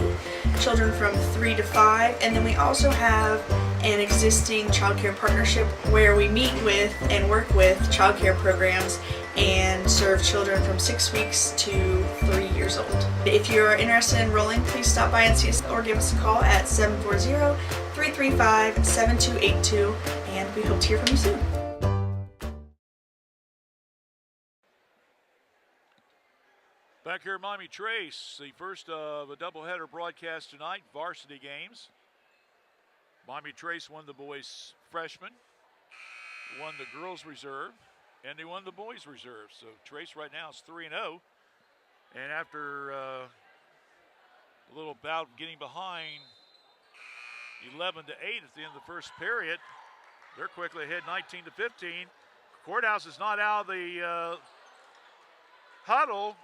children from 3 to 5, and then we also have an existing Child Care Partnership where we meet with and work with child care programs and serve children from 6 weeks to 3 years old. If you're interested in enrolling, please stop by and see us or give us a call at 740-335-7282, and we hope to hear from you soon. Back here at Miami Trace, the first of a doubleheader broadcast tonight, varsity games. Miami Trace won the boys freshman, won the girls reserve, and they won the boys reserve. So Trace right now is 3-0. And after a little bout of getting behind 11-8 at the end of the first period, they're quickly ahead 19-15. Courthouse is not out of the huddle.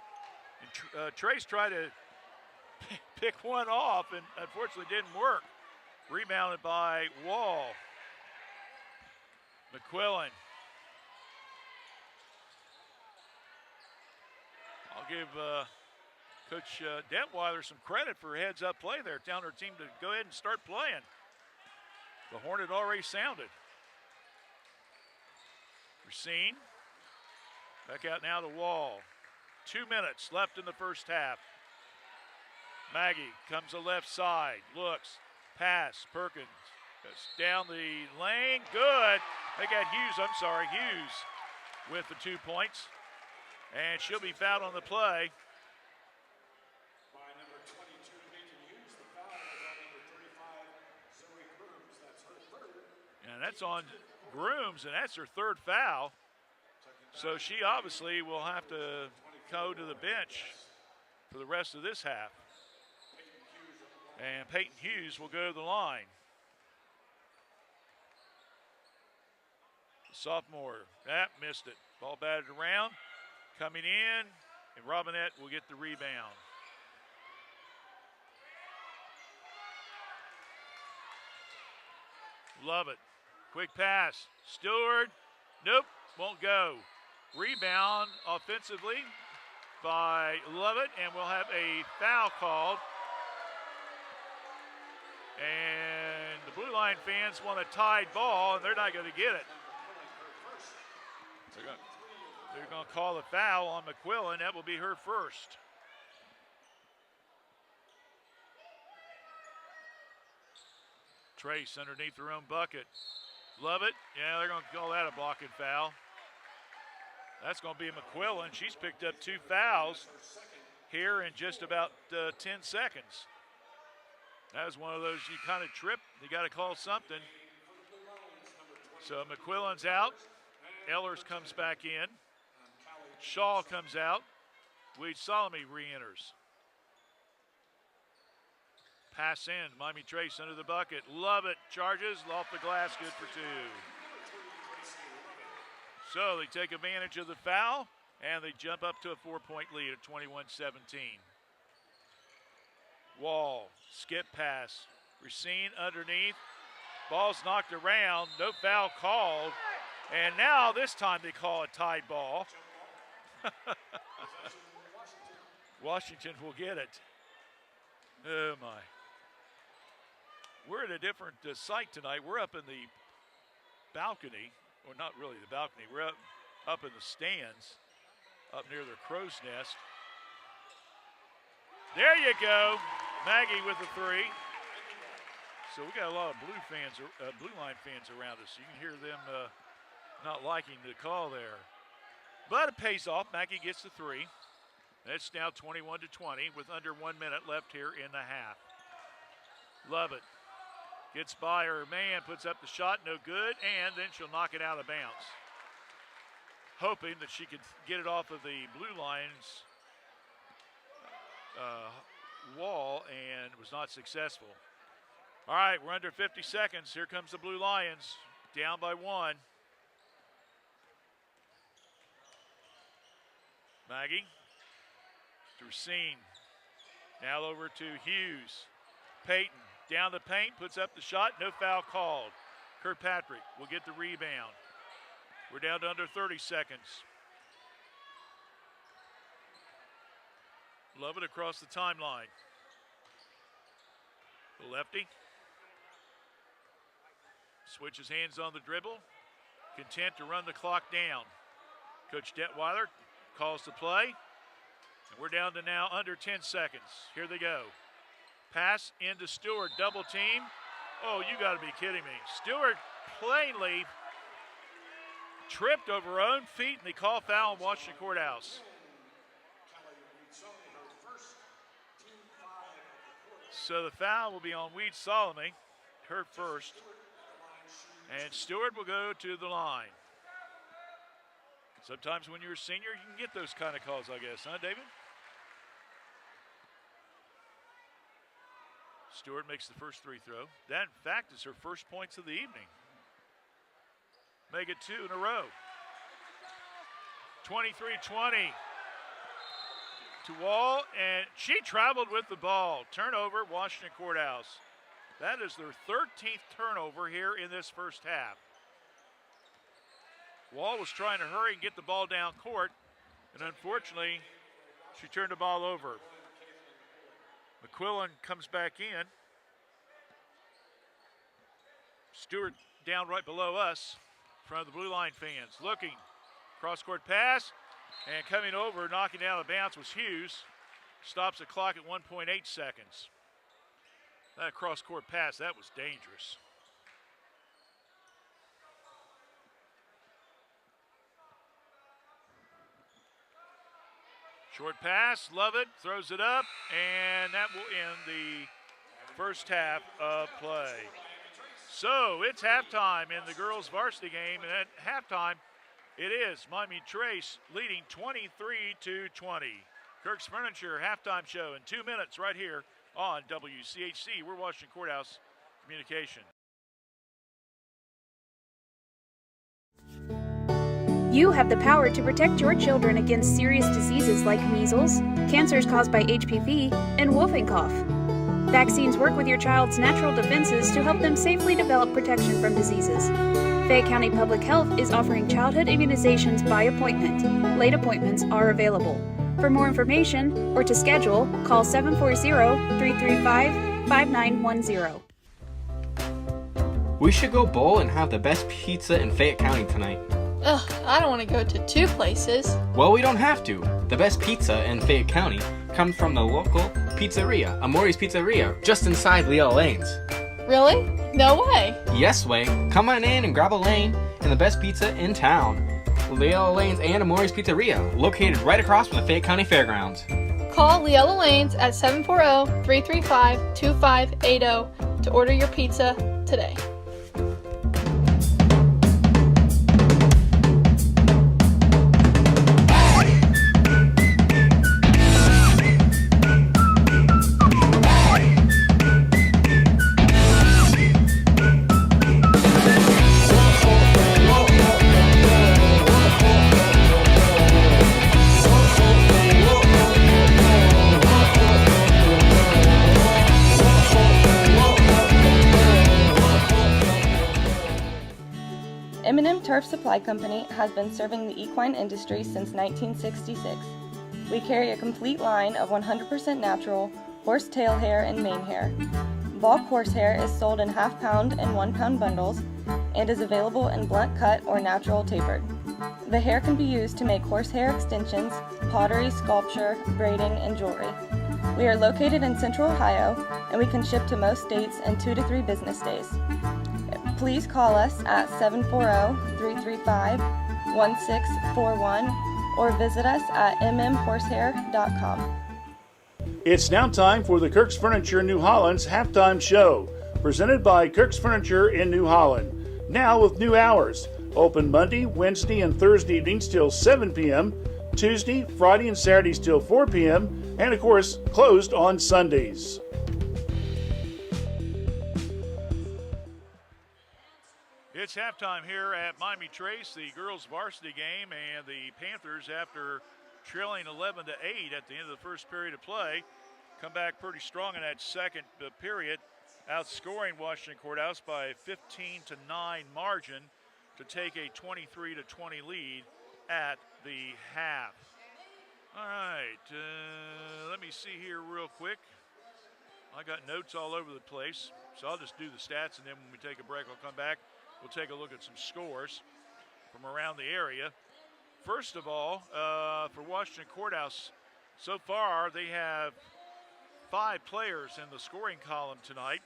And Trace tried to pick one off and unfortunately didn't work. Rebounded by Wall. McQuillan. I'll give Coach Detweiler some credit for heads-up play there, telling her team to go ahead and start playing. The horn had already sounded. Racine. Back out now to Wall. 2 minutes left in the first half. Maggie comes to left side, looks, pass, Perkins. Down the lane, good. They got Hughes with the 2 points. And she'll be fouled on the play. By number 22, Peyton Hughes. The foul is on number 35, Zoe Grooms. That's her third. And that's on Grooms, and that's her third foul. So she obviously will have to go to the bench for the rest of this half. And Peyton Hughes will go to the line. The sophomore, missed it. Ball batted around, coming in, and Robinette will get the rebound. Love it. Quick pass. Stewart, nope, won't go. Rebound offensively by Lovett, and we'll have a foul called. And the Blue Line fans want a tied ball, and they're not going to get it. They're going to call a foul on McQuillan. That will be her first. Trace underneath her own bucket. Lovett, yeah, they're going to call that a blocking foul. That's going to be McQuillan. She's picked up 2 fouls here in just about 10 seconds. That was one of those you kind of trip. You got to call something. So McQuillan's out. Ellers comes back in. Shaw comes out. Weed Solomon re-enters. Pass in. Miami Trace under the bucket. Lovett charges. Off the glass. Good for 2. So they take advantage of the foul, and they jump up to a 4-point lead at 21-17. Wall, skip pass. Racine underneath. Ball's knocked around. No foul called. And now this time they call a tied ball. Washington will get it. Oh, my. We're at a different site tonight. We're up in the balcony. Or not really the balcony. We're up in the stands, up near the crow's nest. There you go. Maggie with the 3. So we got a lot of Blue Line fans around us. You can hear them not liking the call there. But it pays off. Maggie gets the 3. It's now 21-20 with under 1 minute left here in the half. Lovett gets by her man, puts up the shot, no good, and then she'll knock it out of bounds. Hoping that she could get it off of the Blue Line's wall, and was not successful. All right, we're under 50 seconds. Here comes the Blue Lions, down by 1. Maggie to Racine. Now over to Hughes. Peyton down the paint, puts up the shot, no foul called. Kirkpatrick will get the rebound. We're down to under 30 seconds. Lovett across the timeline. The lefty switches hands on the dribble, content to run the clock down. Coach Detweiler calls the play, and we're down to now under 10 seconds. Here they go. Pass into Stewart, double team. Oh, you got to be kidding me. Stewart plainly tripped over her own feet, and they call foul in Washington Courthouse. So the foul will be on Weed Solomon, her first. And Stewart will go to the line. Sometimes when you're a senior, you can get those kind of calls, I guess, huh, David? Stewart makes the first free throw. That, in fact, is her first points of the evening. Make it 2 in a row. 23-20 to Wall, and she traveled with the ball. Turnover, Washington Courthouse. That is their 13th turnover here in this first half. Wall was trying to hurry and get the ball down court, and unfortunately, she turned the ball over. McQuillan comes back in. Stewart down right below us in front of the blue line fans. Looking, cross-court pass, and coming over, knocking down the bounce was Hughes. Stops the clock at 1.8 seconds. That cross-court pass, that was dangerous. Short pass, love it, throws it up, and that will end the first half of play. So it's halftime in the girls' varsity game, and at halftime, it is Miami Trace leading 23-20. Kirk's Furniture halftime show in 2 minutes right here on WCHC. We're Washington Courthouse Communication. You have the power to protect your children against serious diseases like measles, cancers caused by HPV, and whooping cough. Vaccines work with your child's natural defenses to help them safely develop protection from diseases. Fayette County Public Health is offering childhood immunizations by appointment. Late appointments are available. For more information or to schedule, call 740-335-5910. We should go bowl and have the best pizza in Fayette County tonight. Ugh, I don't want to go to 2 places. Well, we don't have to. The best pizza in Fayette County comes from the local pizzeria, Amori's Pizzeria, just inside Leela Lanes. Really? No way. Yes way. Come on in and grab a lane and the best pizza in town. Leela Lanes and Amori's Pizzeria, located right across from the Fayette County Fairgrounds. Call Leela Lanes at 740-335-2580 to order your pizza today. M&M Turf Supply Company has been serving the equine industry since 1966. We carry a complete line of 100% natural horse tail hair and mane hair. Bulk horsehair is sold in half-pound and 1-pound bundles and is available in blunt cut or natural tapered. The hair can be used to make horsehair extensions, pottery, sculpture, braiding, and jewelry. We are located in Central Ohio, and we can ship to most states in 2 to 3 business days. Please call us at 740-335-1641 or visit us at mmhorsehair.com. It's now time for the Kirk's Furniture New Holland's halftime show, presented by Kirk's Furniture in New Holland. Now with new hours. Open Monday, Wednesday, and Thursday evenings till 7 p.m., Tuesday, Friday, and Saturdays till 4 p.m., and of course, closed on Sundays. It's halftime here at Miami Trace, the girls' varsity game, and the Panthers, after trailing 11-8 at the end of the first period of play, come back pretty strong in that second period, outscoring Washington Courthouse by a 15-9 margin to take a 23-20 lead at the half. All right, let me see here real quick. I got notes all over the place, so I'll just do the stats, and then when we take a break, I'll come back. We'll take a look at some scores from around the area. First of all, for Washington Courthouse, so far they have 5 players in the scoring column tonight.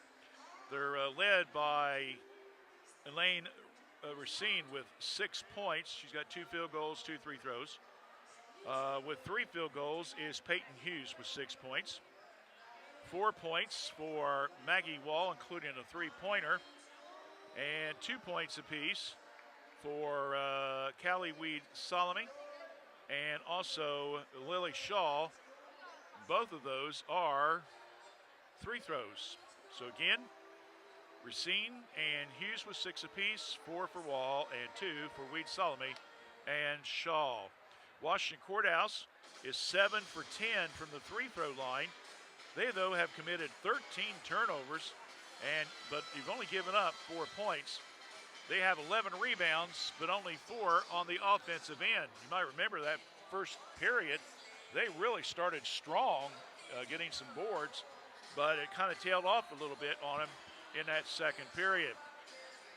They're led by Elaine Racine with 6 points. She's got 2 field goals, 2 free throws. With 3 field goals is Peyton Hughes with 6 points. 4 points for Maggie Wall, including a three-pointer, and 2 points apiece for Callie Weed Solomon and also Lily Shaw. Both of those are free throws. So again, Racine and Hughes with 6 apiece, 4 for Wall and 2 for Weed Solomon and Shaw. Washington Courthouse is 7 for 10 from the free-throw line. They, though, have committed 13 turnovers, but you've only given up 4 points. They have 11 rebounds, but only 4 on the offensive end. You might remember that first period, they really started strong, getting some boards, but it kind of tailed off a little bit on them in that second period.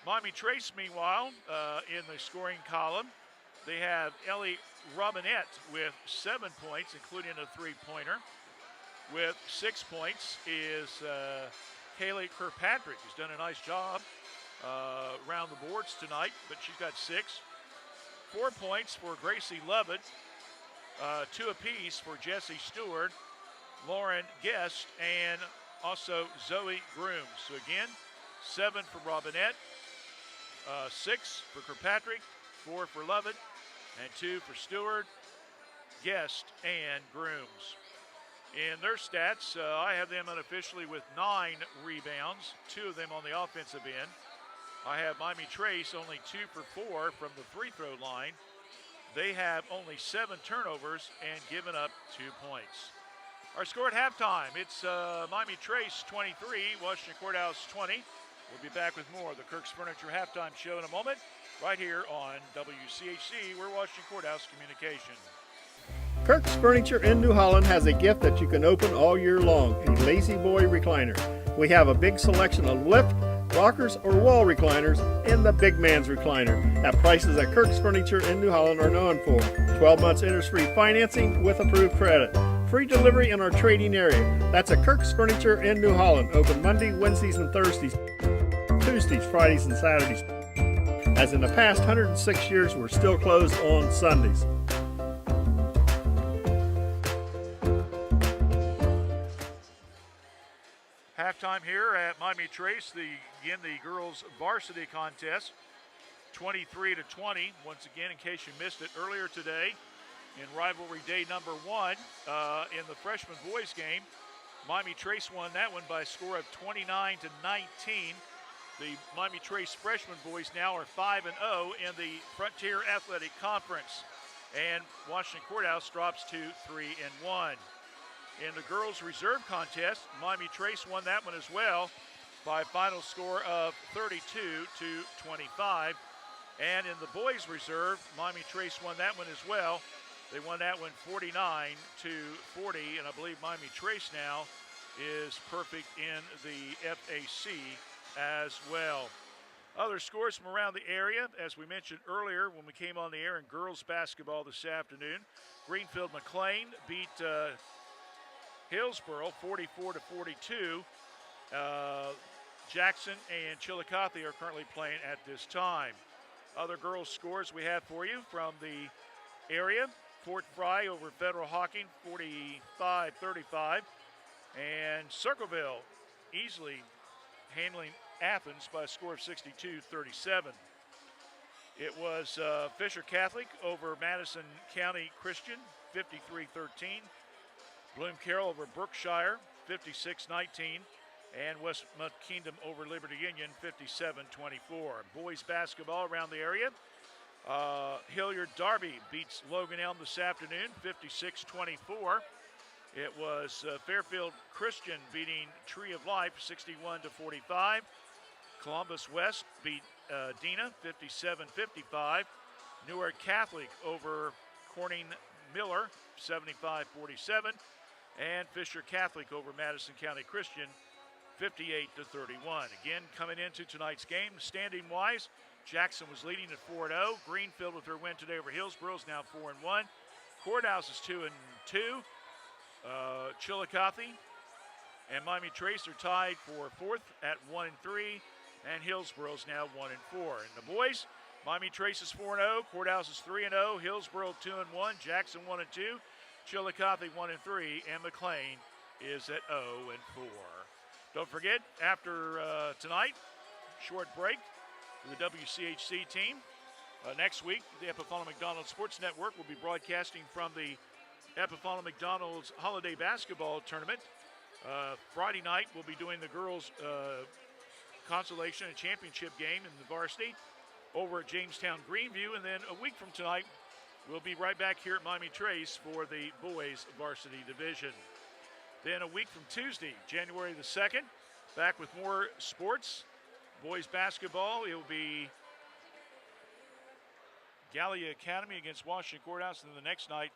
Miami Trace, meanwhile, in the scoring column, they have Ellie Robinette with 7 points, including a three-pointer. With 6 points is Kaylee Kirkpatrick, who's done a nice job around the boards tonight, but she's got 6. 4 points for Gracie Lovett, 2 apiece for Jessie Stewart, Lauren Guest, and also Zoe Grooms. So again, 7 for Robinette, 6 for Kirkpatrick, 4 for Lovett, and 2 for Stewart, Guest, and Grooms. In their stats, I have them unofficially with 9 rebounds, 2 of them on the offensive end. I have Miami Trace only 2 for 4 from the free-throw line. They have only 7 turnovers and given up 2 points. Our score at halftime, it's Miami Trace 23, Washington Courthouse 20. We'll be back with more of the Kirk's Furniture halftime show in a moment, right here on WCHC. We're Washington Courthouse Communication. Kirk's Furniture in New Holland has a gift that you can open all year long, a Lazy Boy recliner. We have a big selection of lift, rockers, or wall recliners in the big man's recliner at prices that Kirk's Furniture in New Holland are known for. 12 months interest-free financing with approved credit. Free delivery in our trading area. That's at Kirk's Furniture in New Holland. Open Monday, Wednesdays, and Thursdays. Tuesdays, Fridays, and Saturdays. As in the past 106 years, we're still closed on Sundays. Halftime here at Miami Trace, the girls varsity contest, 23-20. Once again, in case you missed it earlier today, in rivalry day number 1 in the freshman boys game, Miami Trace won that one by a score of 29-19. The Miami Trace freshman boys now are 5-0 in the Frontier Athletic Conference, and Washington Courthouse drops to 3-1. In the girls reserve contest, Miami Trace won that one as well by a final score of 32-25. And in the boys reserve, Miami Trace won that one as well. They won that one 49-40, and I believe Miami Trace now is perfect in the FAC as well. Other scores from around the area, as we mentioned earlier when we came on the air in girls basketball this afternoon, Greenfield McLean beat Hillsboro 44-42. Jackson and Chillicothe are currently playing at this time. Other girls' scores we have for you from the area: Fort Fry over Federal Hocking 45-35, and Circleville easily handling Athens by a score of 62-37. It was Fisher Catholic over Madison County Christian 53-13. Bloom Carroll over Brookshire, 56-19, and Westmont Kingdom over Liberty Union, 57-24. Boys basketball around the area. Hilliard Darby beats Logan Elm this afternoon, 56-24. It was Fairfield Christian beating Tree of Life, 61-45. Columbus West beat Dena, 57-55. Newark Catholic over Corning Miller, 75-47. And Fisher Catholic over Madison County Christian, 58-31. Again, coming into tonight's game, standing-wise, Jackson was leading at 4-0. Greenfield, with her win today over Hillsboro, is now 4-1. Courthouse is 2-2. Chillicothe and Miami Trace are tied for 4th at 1-3, and Hillsboro is now 1-4. And the boys, Miami Trace is 4-0, Courthouse is 3-0, Hillsboro 2-1, Jackson 1-2, Chillicothe 1-3, and McLean is at 0-4. Don't forget, after tonight, short break for the WCHC team. Next week, the Epifano McDonald Sports Network will be broadcasting from the Epifano McDonald's Holiday Basketball Tournament. Friday night, we'll be doing the girls' consolation and championship game in the varsity over at Jamestown Greenview. And then a week from tonight, we'll be right back here at Miami Trace for the boys' varsity division. Then a week from Tuesday, January the 2nd, back with more sports. Boys basketball, it will be Gallia Academy against Washington Courthouse. And then the next night,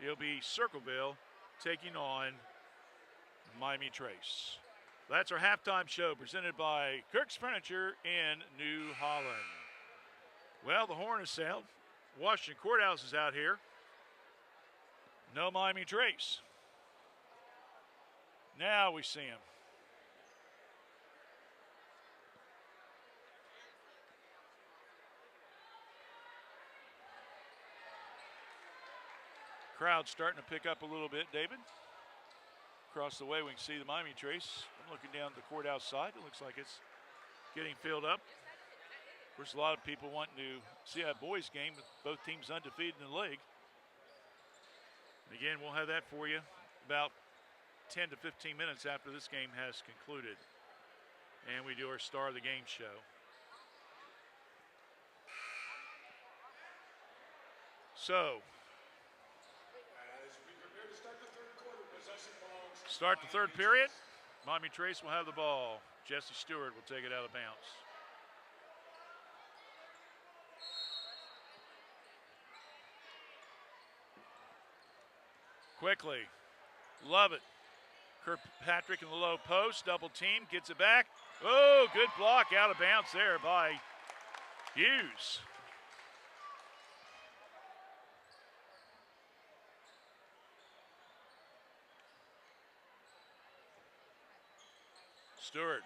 it'll be Circleville taking on Miami Trace. That's our halftime show presented by Kirk's Furniture in New Holland. Well, the horn is sound. Washington Courthouse is out here. No Miami Trace. Now we see him. Crowd starting to pick up a little bit, David. Across the way, we can see the Miami Trace. I'm looking down the courthouse side. It looks like it's getting filled up. Of course, a lot of people wanting to see a boys game with both teams undefeated in the league. And again, we'll have that for you about 10 to 15 minutes after this game has concluded. And we do our Star of the Game show. So, start the third period. Miami Trace will have the ball. Jesse Stewart will take it out of bounds. Quickly. Love it. Kirkpatrick in the low post. Double team. Gets it back. Oh, good block out of bounds there by Hughes. Stewart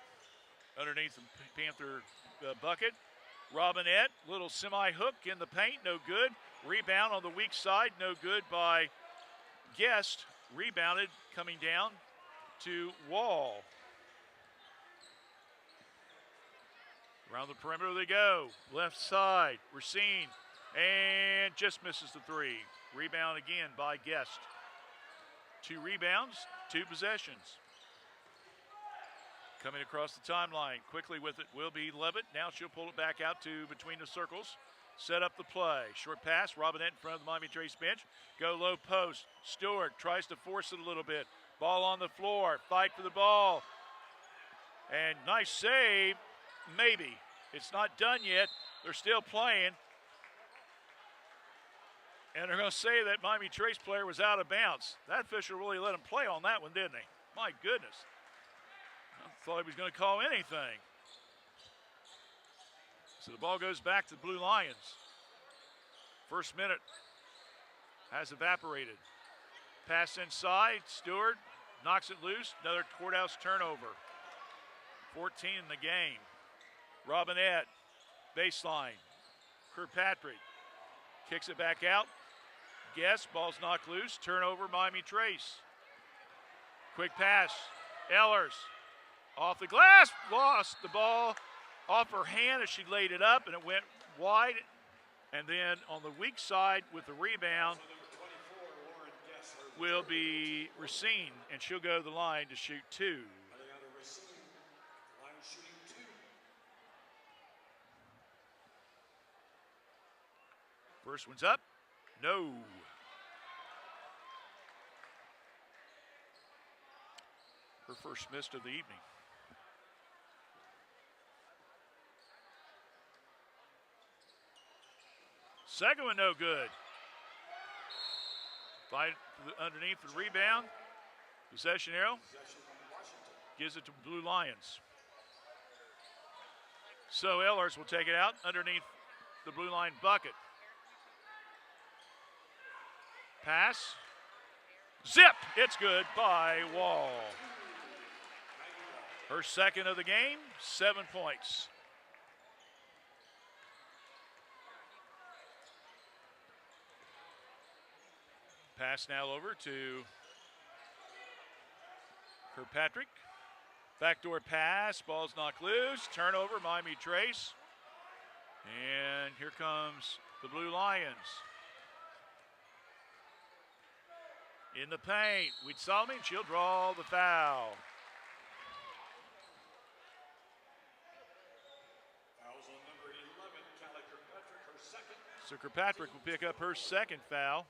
underneath the Panther bucket. Robinette, little semi-hook in the paint, no good. Rebound on the weak side, no good by Guest. Rebounded, coming down to Wall. Around the perimeter they go. Left side, Racine, and just misses the three. Rebound again by Guest. 2 rebounds, 2 possessions. Coming across the timeline, quickly with it will be Levitt. Now she'll pull it back out to between the circles. Set up the play. Short pass, Robinette in front of the Miami Trace bench. Go low post. Stewart tries to force it a little bit. Ball on the floor. Fight for the ball. And nice save. Maybe. It's not done yet. They're still playing. And they're going to say that Miami Trace player was out of bounds. That official really let him play on that one, didn't he? My goodness. I thought he was going to call anything. So the ball goes back to the Blue Lions. First minute has evaporated. Pass inside. Stewart knocks it loose. Another Courthouse turnover. 14 in the game. Robinette, baseline. Kirkpatrick kicks it back out. Guest, ball's knocked loose. Turnover, Miami Trace. Quick pass. Ehlers. Off the glass, lost the ball off her hand as she laid it up, and it went wide. And then on the weak side with the rebound will be Racine, and she'll go to the line to shoot 2. First one's up. No. Her first miss of the evening. Second one, no good. Fight underneath the rebound. Possession arrow. Gives it to Blue Lions. So Ehlers will take it out underneath the Blue Line bucket. Pass. Zip. It's good by Wall. Her second of the game, 7 points. Pass now over to Kirkpatrick. Backdoor pass. Ball's knocked loose. Turnover, Miami Trace. And here comes the Blue Lions. In the paint. Weedsalmi, she'll draw the foul. Fouls on number 11, Callie Kirkpatrick, her second. So Kirkpatrick will pick up her second foul.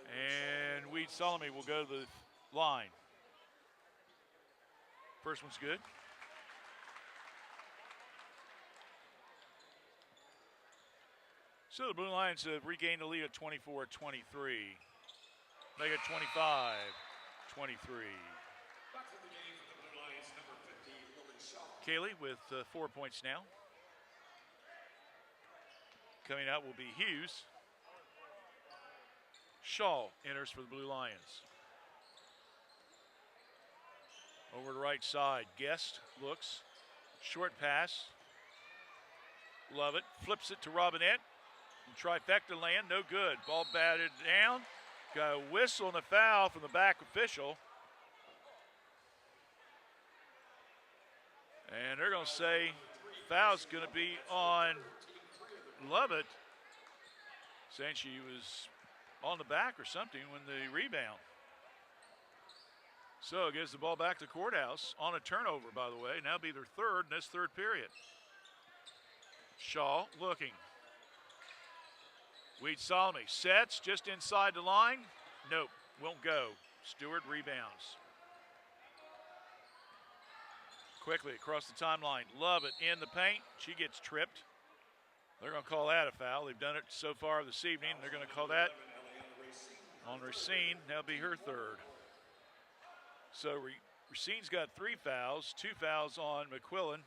And Weedsalmi will go to the line. First one's good. So the Blue Lions have regained the lead at 24-23. Make it 25-23. Back to the game for the Blue Lions, number 50, Lily Shaw. Kaylee with 4 points now. Coming out will be Hughes. Shaw enters for the Blue Lions. Over the right side, Guest looks. Short pass. Love it. Flips it to Robinette. Trifecta land, no good. Ball batted down. Got a whistle and a foul from the back official. And they're going to say foul's going to be on Lovett, saying she was on the back or something when the rebound. So it gives the ball back to Courthouse on a turnover, by the way. Now be their third in this third period. Shaw looking. Weedsalmi sets just inside the line. Nope, won't go. Stewart rebounds. Quickly across the timeline. Love it in the paint. She gets tripped. They're going to call that a foul. They've done it so far this evening. They're going to call that on Racine. That'll be her third. So Racine's got 3 fouls, 2 fouls on McQuillan.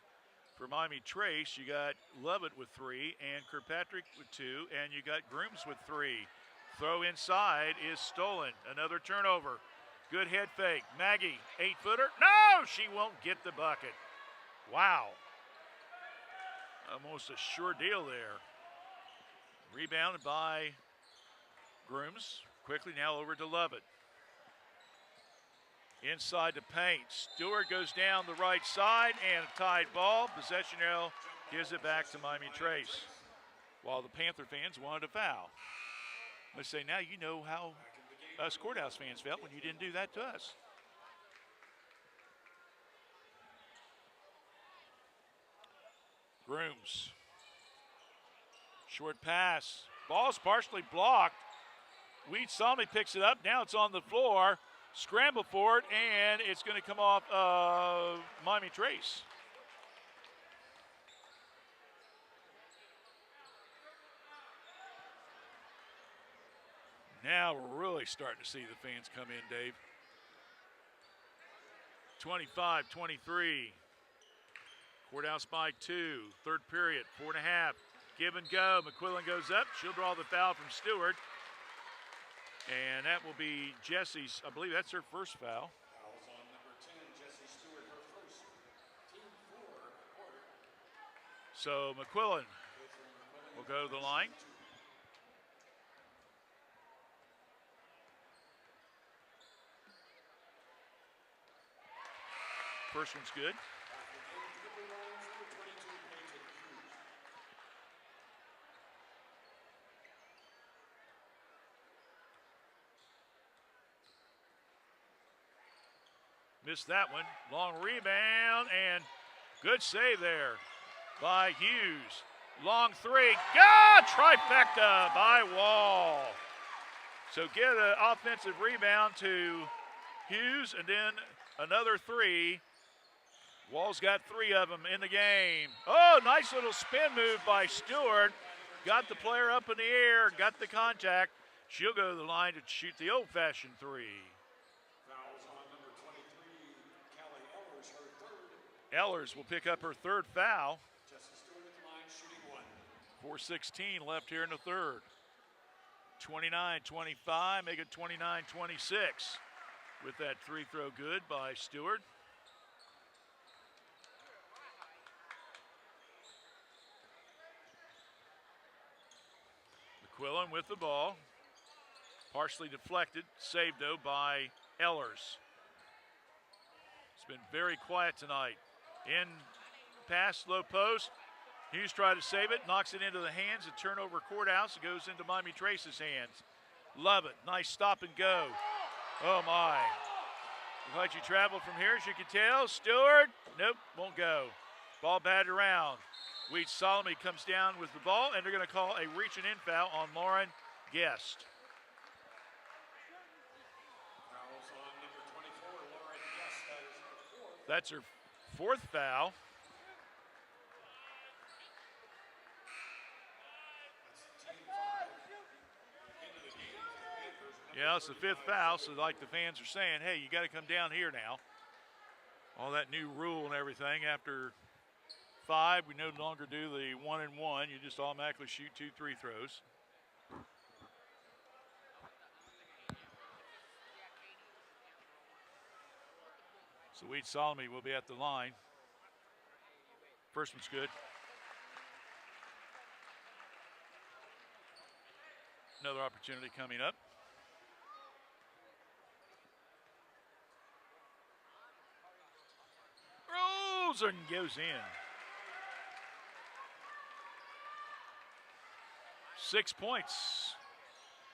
For Miami Trace, you got Lovett with 3 and Kirkpatrick with 2, and you got Grooms with 3. Throw inside is stolen. Another turnover. Good head fake. Maggie, 8-footer. No, she won't get the bucket. Wow. Almost a sure deal there. Rebounded by Grooms. Quickly now over to Lovett. Inside the paint. Stewart goes down the right side and a tied ball. Possession arrow gives it back to Miami Trace. While the Panther fans wanted a foul. Let's say now you know how us Courthouse fans felt when you didn't do that to us. Grooms. Short pass. Ball's partially blocked. Weedsalmi picks it up. Now it's on the floor. Scramble for it, and it's going to come off Miami Trace. Now we're really starting to see the fans come in, Dave. 25-23. Courthouse by 2. Third period, 4.5. Give and go. McQuillan goes up. She'll draw the foul from Stewart. And that will be Jessie's, I believe that's her first foul. Fouls on number 10, Jessie Stewart, her first. Team 4, quarter. So McQuillan will go to the line. First one's good. Missed that one. Long rebound and good save there by Hughes. Long three. God, trifecta by Wall. So get an offensive rebound to Hughes and then another 3. Wall's got 3 of them in the game. Oh, nice little spin move by Stewart. Got the player up in the air, got the contact. She'll go to the line to shoot the old-fashioned 3. Fouls on number 23, Callie Ellers, her third. Ellers will pick up her third foul. Jessie Stewart at the line, shooting 1. 4:16 left here in the third. 29-25, make it 29-26 with that 3 throw good by Stewart. McQuillan with the ball. Partially deflected, saved though by Ellers. It's been very quiet tonight. In pass, low post. Hughes tried to save it, knocks it into the hands, and turnover Courthouse. It goes into Miami Trace's hands. Love it. Nice stop and go. Oh my. Glad you traveled from here, as you can tell. Stewart, nope, won't go. Ball batted around. Weed Solomon comes down with the ball, and they're going to call a reach and in foul on Lauren Guest. That's her fourth foul. Yeah, it's the fifth foul, so like the fans are saying, hey, you got to come down here now. All that new rule and everything. After 5, we no longer do the 1 and 1. You just automatically shoot 2 free throws. So Weed Solomon will be at the line. First one's good. Another opportunity coming up. Rolls and goes in. 6 points.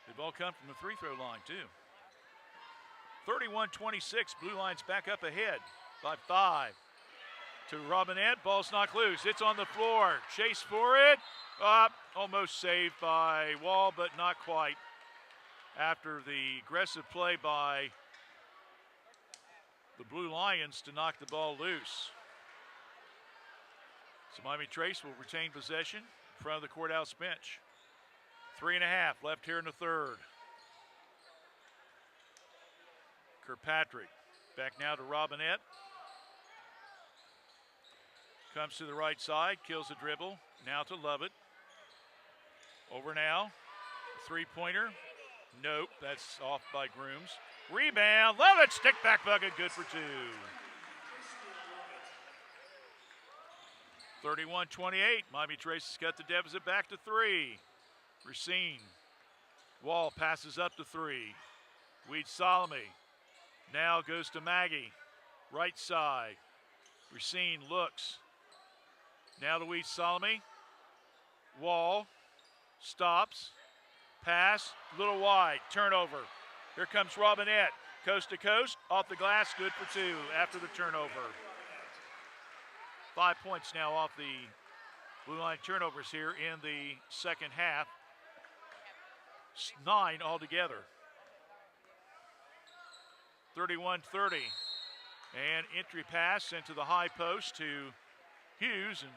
They've all come from the free throw line, too. 31-26, Blue Line's back up ahead by 5. To Robinette, ball's knocked loose. It's on the floor. Chase for it. Almost saved by Wall, but not quite. After the aggressive play by the Blue Lions to knock the ball loose. So Miami Trace will retain possession in front of the Courthouse bench. 3.5 left here in the third. Kirkpatrick back now to Robinette. Comes to the right side, kills the dribble. Now to Lovett. Over now. Three-pointer. Nope, that's off by Grooms. Rebound, Lovett, stick back bucket, good for 2. 31-28, Miami Trace has cut the deficit back to 3. Racine. Wall passes up to 3. Weed Solomon. Now goes to Maggie. Right side. Racine looks. Now to Weed Solomon. Wall. Stops. Pass. Little wide. Turnover. Here comes Robinette. Coast to coast. Off the glass. Good for 2 after the turnover. 5 points now off the Blue Line turnovers here in the second half. 9 altogether. 31-30. And entry pass into the high post to Hughes. And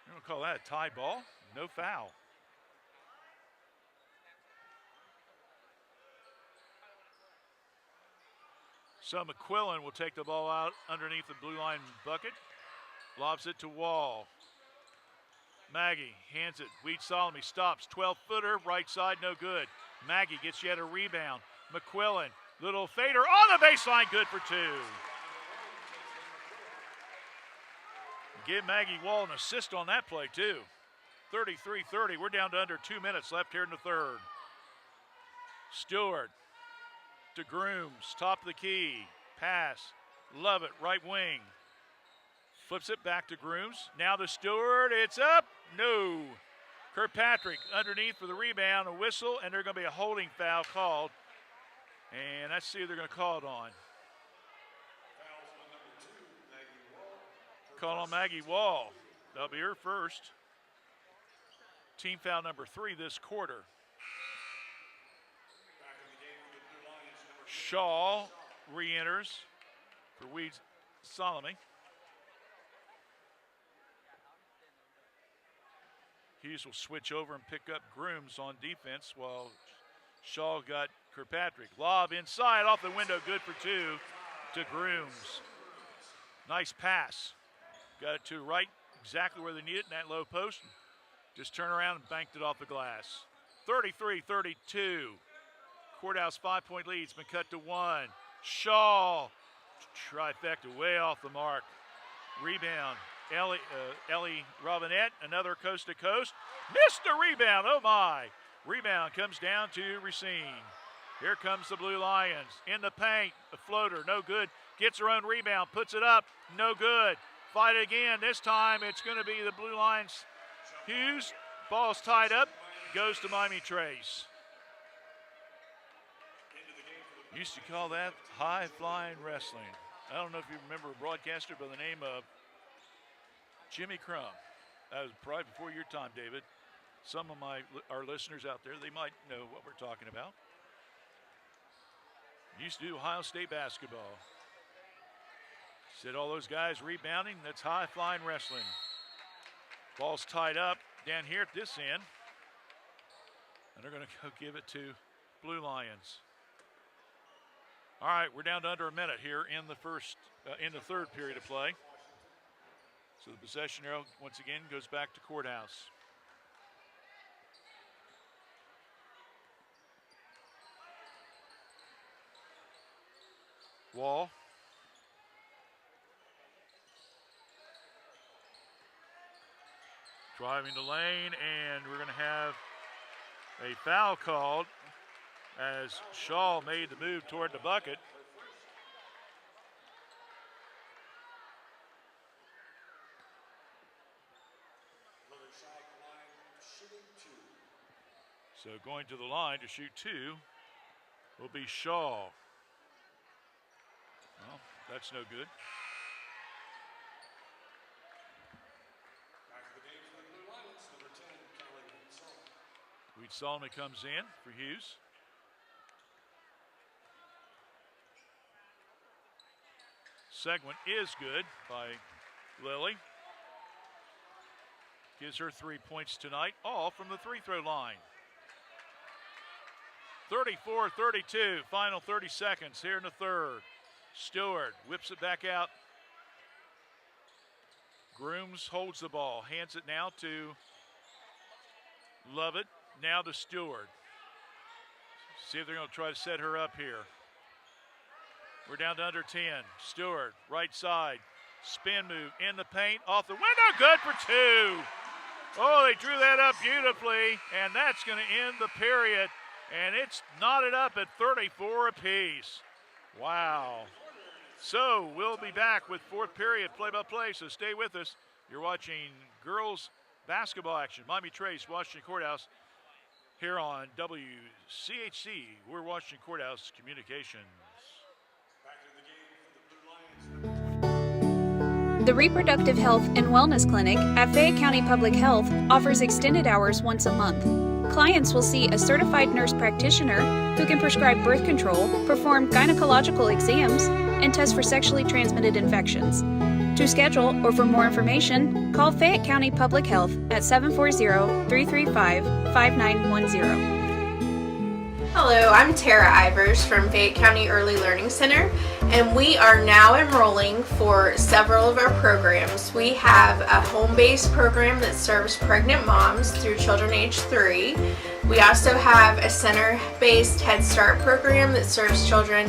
you're going to call that a tie ball? No foul. So McQuillan will take the ball out underneath the Blue Line bucket. Lobs it to Wall. Maggie hands it. Weed Solomon stops. 12-footer, right side, no good. Maggie gets yet a rebound. McQuillan, little fader on the baseline, good for 2. Give Maggie Wall an assist on that play, too. 33-30. We're down to under 2 minutes left here in the third. Stewart to Grooms, top of the key. Pass. Love it, right wing. Flips it back to Grooms. Now to Stewart. It's up. No. Kirkpatrick underneath for the rebound, a whistle, and there's going to be a holding foul called. And let's see who they're going to call it on. Call on Maggie Wall. That'll be her first. Team foul number 3 this quarter. Shaw re-enters for Weed Solomon. Hughes will switch over and pick up Grooms on defense while Shaw got Kirkpatrick. Lob inside off the window, good for 2 to Grooms. Nice pass. Got it to right, exactly where they need it in that low post. Just turn around and banked it off the glass. 33-32. Courthouse 5-point lead's been cut to 1. Shaw, trifecta way off the mark. Rebound Ellie Robinette, another coast to coast. Missed a rebound, oh my. Rebound comes down to Racine. Here comes the Blue Lions in the paint. A floater, no good. Gets her own rebound, puts it up, no good. Fight it again. This time it's going to be the Blue Lions. Hughes, ball's tied up, goes to Miami Trace. Used to call that high-flying wrestling. I don't know if you remember a broadcaster by the name of Jimmy Crum. That was probably before your time, David. Some of our listeners out there, they might know what we're talking about. Used to do Ohio State basketball. Said all those guys rebounding, that's high-flying wrestling. Ball's tied up down here at this end. And they're going to go give it to Blue Lions. All right, we're down to under a minute here in the third period of play. So the possession arrow, once again, goes back to Courthouse. Wall. Driving the lane, and we're going to have a foul called as Shaw made the move toward the bucket. So going to the line to shoot two will be Shaw. Well, that's no good. Weed Solomon comes in for Hughes. Segment is good by Lily. Gives her 3 points tonight, all from the free throw line. 34-32, final 30 seconds here in the third. Stewart whips it back out. Grooms holds the ball, hands it now to Lovett, now to Stewart. See if they're going to try to set her up here. We're down to under 10. Stewart, right side, spin move in the paint, off the window, good for two. Oh, they drew that up beautifully, and that's going to end the period. And it's knotted up at 34 apiece. Wow. So we'll be back with fourth period play-by-play, so stay with us. You're watching girls basketball action. Miami Trace, Washington Courthouse, here on WCHC. We're Washington Courthouse Communications. The Reproductive Health and Wellness Clinic at Fayette County Public Health offers extended hours once a month. Clients will see a certified nurse practitioner who can prescribe birth control, perform gynecological exams, and test for sexually transmitted infections. To schedule or for more information, call Fayette County Public Health at 740-335-5910. Hello, I'm Tara Ivers from Fayette County Early Learning Center, and we are now enrolling for several of our programs. We have a home-based program that serves pregnant moms through children age 3. We also have a center-based Head Start program that serves children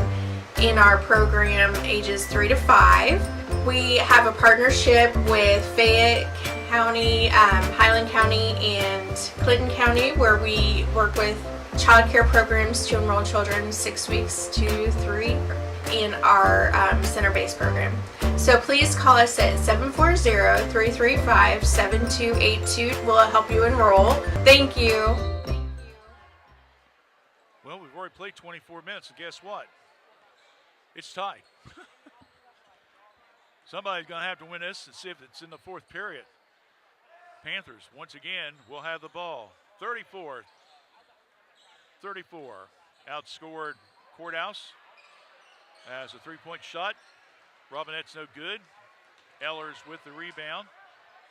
in our program ages 3 to 5. We have a partnership with Fayette County, Highland County, and Clinton County, where we work with child care programs to enroll children 6 weeks to 3 in our center-based program. So please call us at 740-335-7282. We'll help you enroll. Thank you. Well, we've already played 24 minutes, and guess what? It's tied. Somebody's going to have to win this and see if it's in the fourth period. Panthers, once again, will have the ball. 34. Outscored Courthouse as a three-point shot. Robinette's no good. Ellers with the rebound.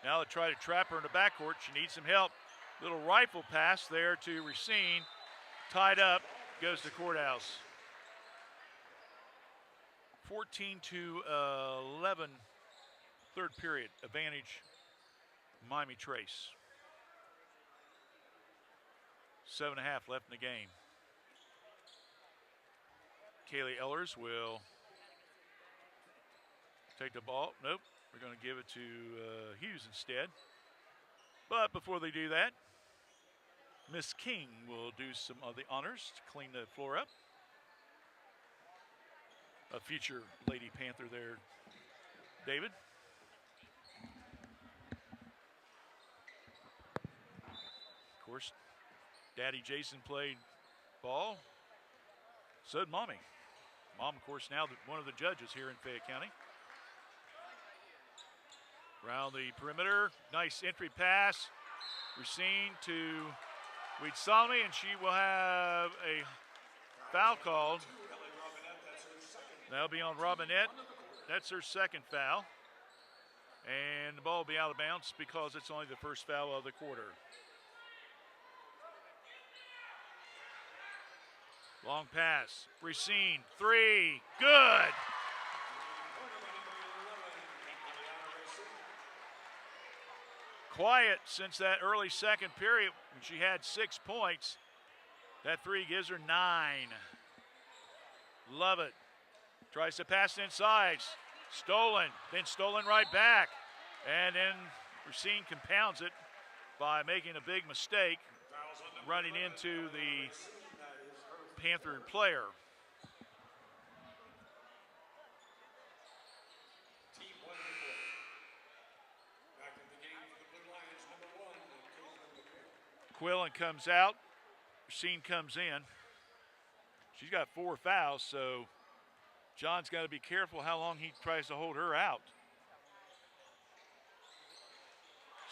Now they try to trap her in the backcourt. She needs some help. Little rifle pass there to Racine. Tied up, goes to Courthouse. 14-11, third period. Advantage, Miami Trace. 7.5 left in the game. Kaylee Ellers will take the ball. Nope. We're going to give it to Hughes instead. But before they do that, Miss King will do some of the honors to clean the floor up. A future Lady Panther there, David. Of course, Daddy Jason played ball. So did Mommy. Mom, of course, now one of the judges here in Fayette County. Around the perimeter, nice entry pass. Racine to Weed Solomon, and she will have a foul called. That'll be on Robinette. That's her second foul. And the ball will be out of bounds because it's only the first foul of the quarter. Long pass. Racine, three. Good. Quiet since that early second period when she had 6 points. That three gives her 9. Love it. Tries to pass it inside. Stolen. Then stolen right back. And then Racine compounds it by making a big mistake, running into the Panther player. Quillen comes out. Racine comes in. She's got 4 fouls, so John's got to be careful how long he tries to hold her out.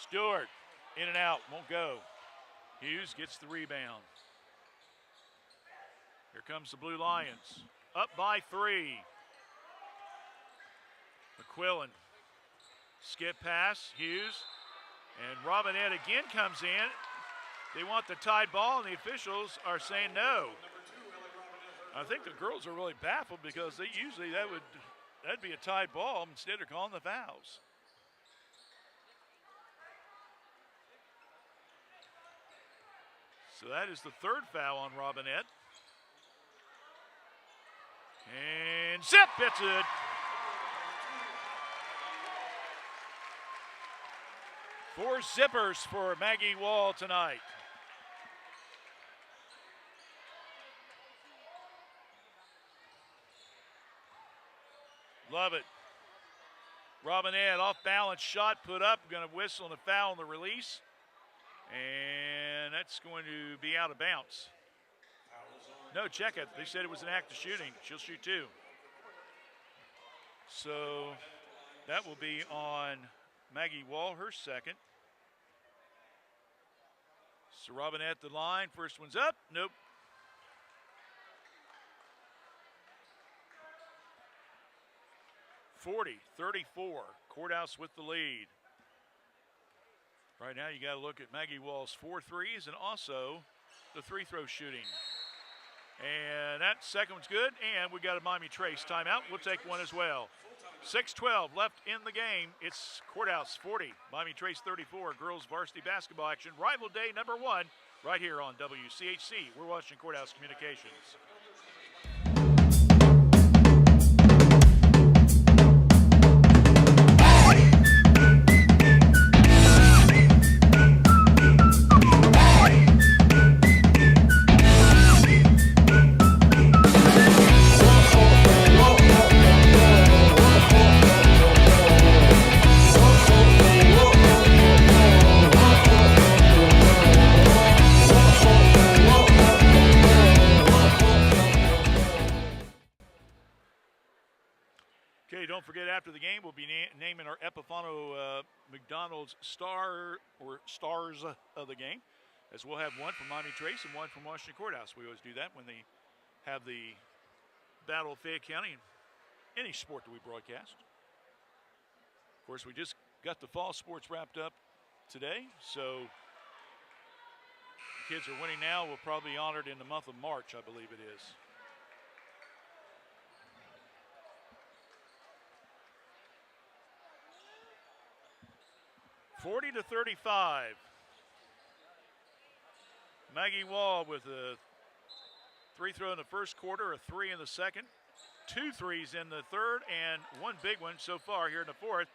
Stewart, in and out, won't go. Hughes gets the rebound. Here comes the Blue Lions. Up by 3. McQuillan. Skip pass, Hughes. And Robinette again comes in. They want the tied ball, and the officials are saying no. I think the girls are really baffled because they usually that'd be a tied ball. Instead, they're calling the fouls. So that is the 3rd foul on Robinette. And zip, it's it. Four zippers for Maggie Wall tonight. Love it. Robinette off balance shot put up. Going to whistle and a foul on the release. And that's going to be out of bounds. No, check it. They said it was an act of shooting. She'll shoot 2. So that will be on Maggie Wall, her second. So Robinette at the line. First one's up. Nope. (40-34). Courthouse with the lead. Right now you got to look at Maggie Wall's 4 threes and also the 3-throw shooting. And that second one's good, and we got a Miami Trace timeout. We'll take one as well. 6:12 left in the game. It's Courthouse 40, Miami Trace 34. Girls varsity basketball action. Rival day number 1 right here on WCHC. We're watching Courthouse Communications. Don't forget, after the game, we'll be naming our Epifano McDonald's star or stars of the game, as we'll have one from Miami Trace and one from Washington Courthouse. We always do that when they have the Battle of Fayette County in any sport that we broadcast. Of course, we just got the fall sports wrapped up today, so the kids are winning now. We'll probably be honored in the month of March, I believe it is. 40-35. Maggie Wall with a 3 throw in the first quarter, a 3 in the second. 2 threes in the third and 1 big one so far here in the fourth.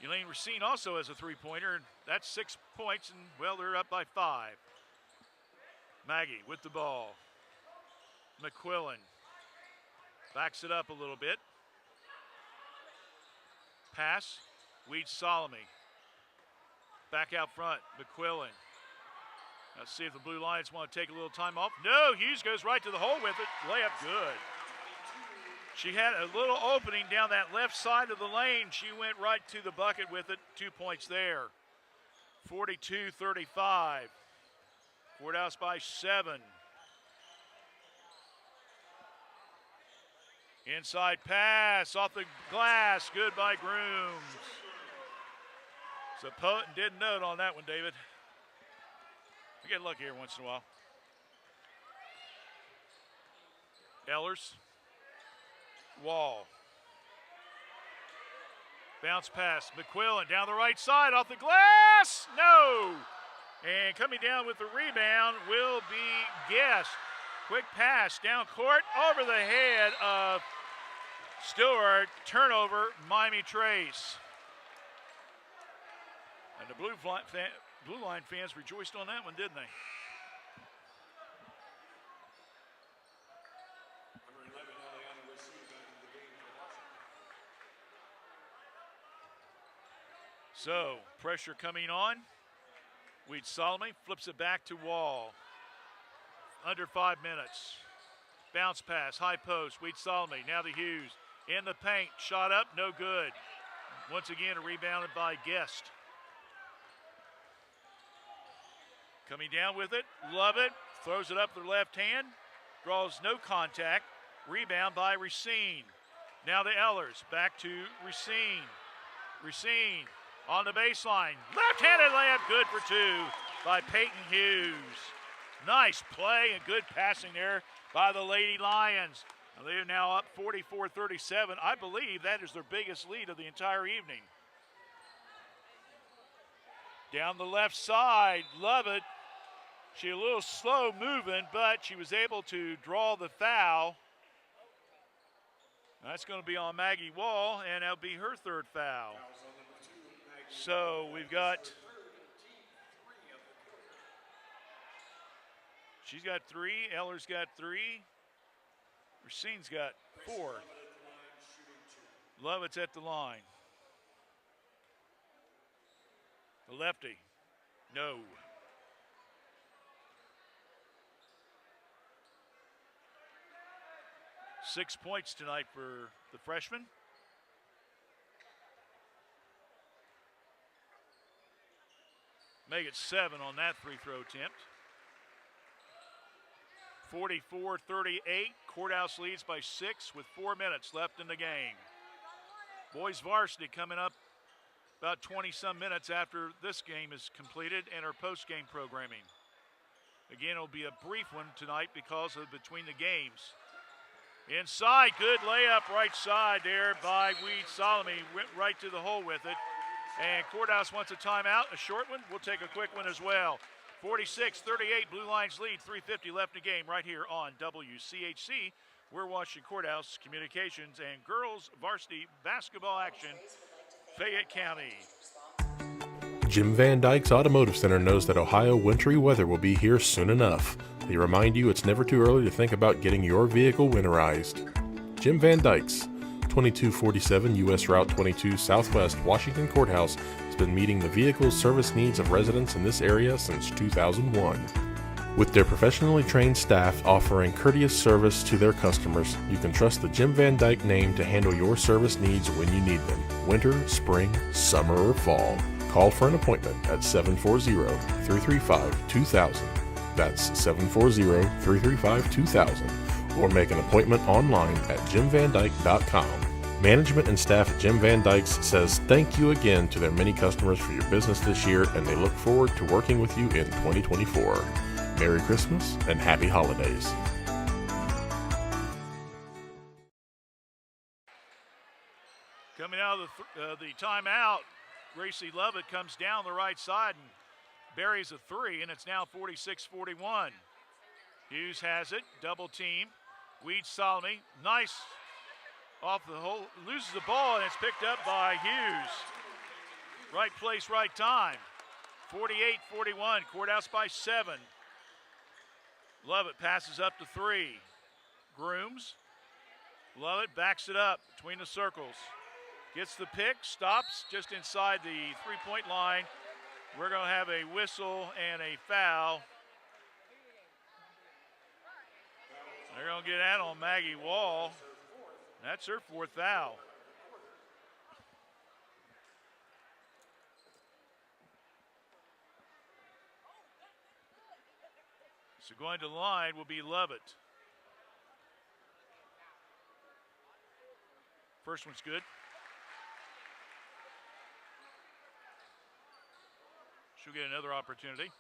Elaine Racine also has a 3-pointer. That's 6 points, and, well, they're up by 5. Maggie with the ball. McQuillan backs it up a little bit. Pass. Weed Solomon. Back out front. McQuillan. Let's see if the Blue Lions want to take a little time off. No, Hughes goes right to the hole with it. Layup good. She had a little opening down that left side of the lane. She went right to the bucket with it. 2 points there. 42-35. Courthouse by 7. Inside pass off the glass. Good by Grooms. So Poten did note on that one, David. We get lucky here once in a while. Ellers. Wall. Bounce pass. McQuillan down the right side off the glass. No. And coming down with the rebound will be Guest. Quick pass down court over the head of Stewart. Turnover, Miami Trace. And the Blue Line fans rejoiced on that one, didn't they? So, pressure coming on. Weed Solomon flips it back to Wall. Under 5 minutes. Bounce pass, high post. Weed Solomon, now to Hughes. In the paint, shot up, no good. Once again, rebounded by Guest. Coming down with it, Lovett throws it up with their left hand. Draws no contact. Rebound by Racine. Now to Ellers, back to Racine. Racine on the baseline. Left-handed layup, good for 2 by Peyton Hughes. Nice play and good passing there by the Lady Lions. Now they are now up 44-37. I believe that is their biggest lead of the entire evening. Down the left side, Lovett. She a little slow moving, but she was able to draw the foul. That's going to be on Maggie Wall, and that'll be her 3rd foul. So we've got, she's got 3, Eller's got 3, Racine's got 4. Lovett's at the line. The lefty, no. Six points tonight for the freshman. Make it 7 on that free throw attempt. 44-38. Courthouse leads by 6 with 4 minutes left in the game. Boys varsity coming up about 20-some minutes after this game is completed and our post-game programming. Again, it'll be a brief one tonight because of between the games. Inside, good layup right side there by Weed Solomon. Went right to the hole with it. And Courthouse wants a timeout, a short one. We'll take a quick one as well. 46-38, Blue Lions lead, 3:50 left in the game right here on WCHC. We're watching Courthouse Communications and girls varsity basketball action, Fayette County. Jim Van Dyke's Automotive Center knows that Ohio wintry weather will be here soon enough. They remind you it's never too early to think about getting your vehicle winterized. Jim Van Dyke's, 2247 U.S. Route 22 Southwest Washington Courthouse, has been meeting the vehicle service needs of residents in this area since 2001. With their professionally trained staff offering courteous service to their customers, you can trust the Jim Van Dyke name to handle your service needs when you need them, winter, spring, summer, or fall. Call for an appointment at 740-335-2000. That's 740-335-2000. Or make an appointment online at jimvandyke.com. Management and staff at Jim Van Dyke's says thank you again to their many customers for your business this year, and they look forward to working with you in 2024. Merry Christmas and Happy Holidays. Coming out of the timeout, Gracie Lovett comes down the right side and buries a 3, and it's now 46-41. Hughes has it, double team. Weed Solomon, nice off the hole, loses the ball, and it's picked up by Hughes. Right place, right time. 48-41, Courthouse by 7. Lovett passes up to 3. Grooms. Lovett backs it up between the circles. Gets the pick, stops just inside the three-point line. We're going to have a whistle and a foul. They're going to get that on Maggie Wall. That's her 4th foul. So going to the line will be Lovett. First one's good. She'll get another opportunity.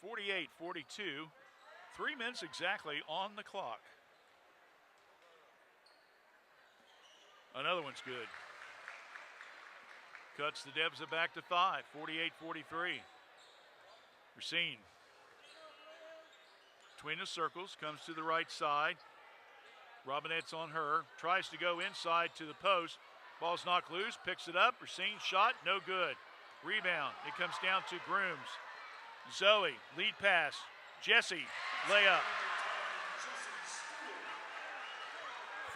48-42. 3 minutes exactly on the clock. Another one's good. Cuts the Devs back to 5. 48-43. Racine. Between the circles, comes to the right side. Robinette's on her. Tries to go inside to the post. Ball's knocked loose. Picks it up. Racine shot. No good. Rebound. It comes down to Grooms. Zoe. Lead pass. Jesse. Layup.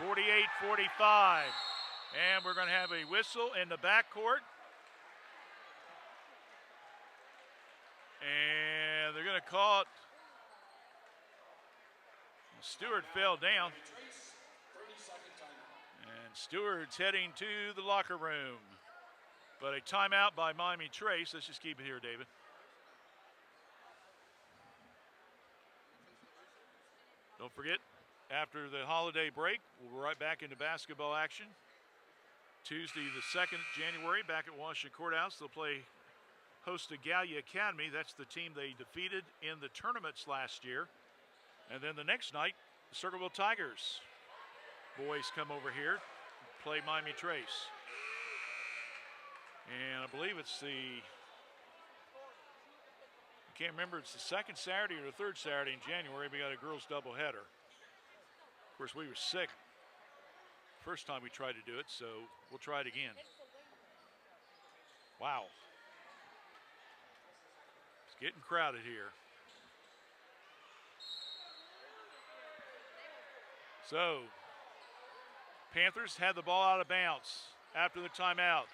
48-45. And we're going to have a whistle in the backcourt. And they're going to call it. Stewart fell down. And Stewart's heading to the locker room. But a timeout by Miami Trace. Let's just keep it here, David. Don't forget, after the holiday break, we'll be right back into basketball action. Tuesday the 2nd of January, back at Washington Courthouse. They'll play host to Gallia Academy. That's the team they defeated in the tournaments last year. And then the next night, the Circleville Tigers boys come over here, play Miami Trace. And I believe it's I can't remember, it's the 2nd Saturday or the 3rd Saturday in January. We got a girls doubleheader. Of course, we were sick first time we tried to do it, so we'll try it again. Wow. It's getting crowded here. So, Panthers had the ball out of bounds after the timeout.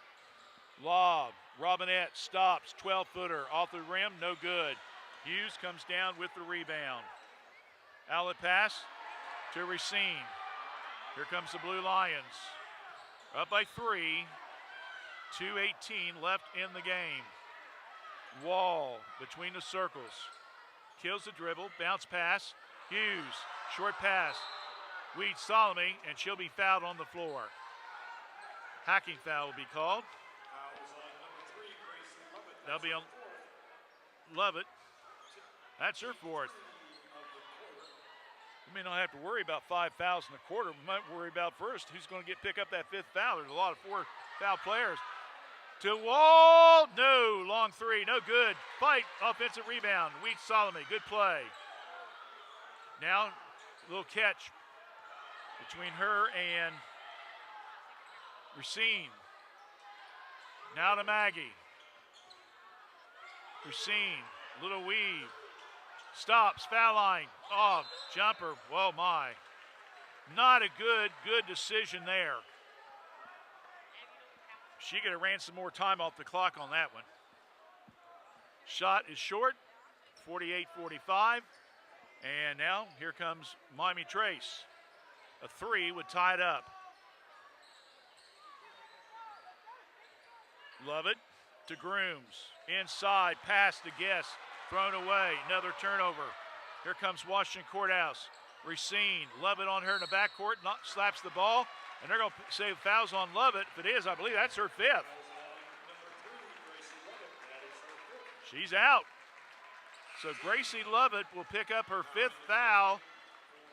Lob, Robinette stops, 12-footer off the rim, no good. Hughes comes down with the rebound. Outlet pass to Racine. Here comes the Blue Lions. Up by 3, 2:18 left in the game. Wall between the circles. Kills the dribble, bounce pass. Hughes, short pass. Weed Solomon, and she'll be fouled on the floor. Hacking foul will be called. That'll be on Lovett. That's her 4th. We may not have to worry about 5 fouls in the quarter. We might worry about first who's going to pick up that 5th foul. There's a lot of 4-foul players. To Wall, no, long 3, no good. Fight, offensive rebound. Weed Solomon, good play. Now, a little catch between her and Racine. Now to Maggie. Racine, little weave. Stops, foul line. Oh, jumper, whoa my. Not a good decision there. She could have ran some more time off the clock on that one. Shot is short, 48-45. And now here comes Miami Trace. A 3 would tie it up. Lovett to Grooms. Inside, pass to Guess. Thrown away, another turnover. Here comes Washington Courthouse. Racine, Lovett on her in the backcourt, slaps the ball. And they're going to say fouls on Lovett. If it is, I believe that's her 5th. She's out. So Gracie Lovett will pick up her 5th foul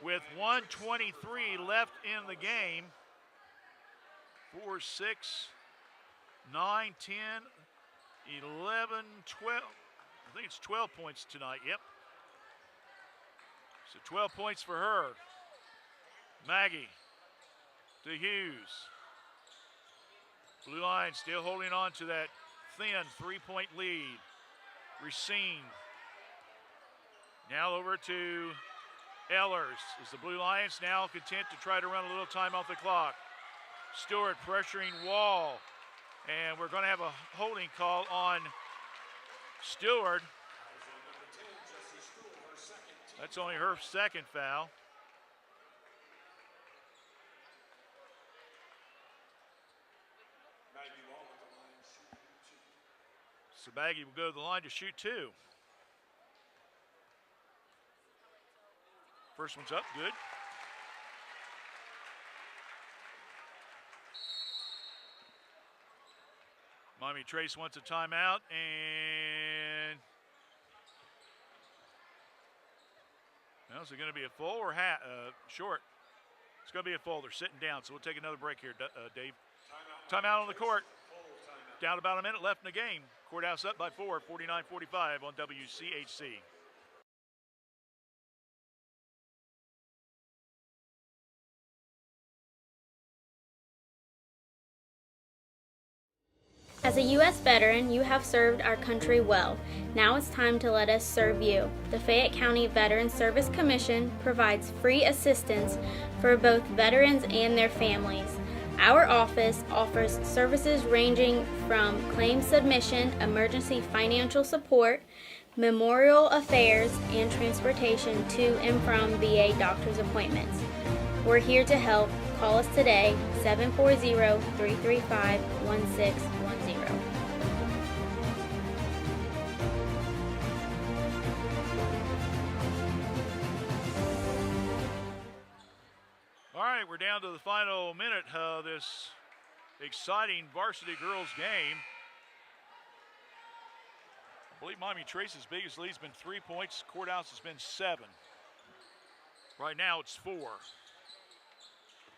with 1:23 left in the game. 4, 6, 9, 10, 11, 12. I think it's 12 points tonight, yep. So 12 points for her. Maggie to Hughes. Blue Line still holding on to that thin 3-point lead. Racine. Now over to Ehlers. Is the Blue Lions now content to try to run a little time off the clock? Stewart pressuring Wall. And we're going to have a holding call on Stewart. That's only her second foul. So Maggie will go to the line to shoot 2. First one's up, good. Miami Trace wants a timeout, and now is it going to be a full or short? It's going to be a full. They're sitting down, so we'll take another break here, Dave. Timeout on the court. Down about a minute left in the game. Courthouse up by 4, 49-45 on WCHC. As a U.S. veteran, you have served our country well. Now it's time to let us serve you. The Fayette County Veterans Service Commission provides free assistance for both veterans and their families. Our office offers services ranging from claim submission, emergency financial support, memorial affairs, and transportation to and from VA doctor's appointments. We're here to help. Call us today, 740-335-1610. All right, we're down to the final minute of this exciting varsity girls game. I believe Miami Trace's biggest lead has been 3 points. Courthouse has been 7. Right now it's 4.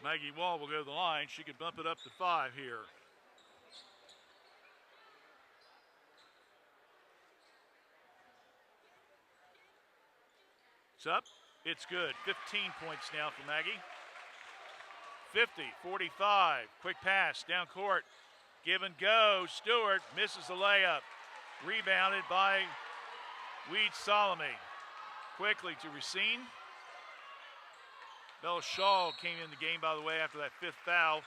Maggie Wall will go to the line. She could bump it up to 5 here. It's up. It's good. 15 points now for Maggie. 50-45. Quick pass down court. Give and go. Stewart misses the layup. Rebounded by Weed Salome. Quickly to Racine. Bella Shaw came in the game, by the way, after that 5th foul.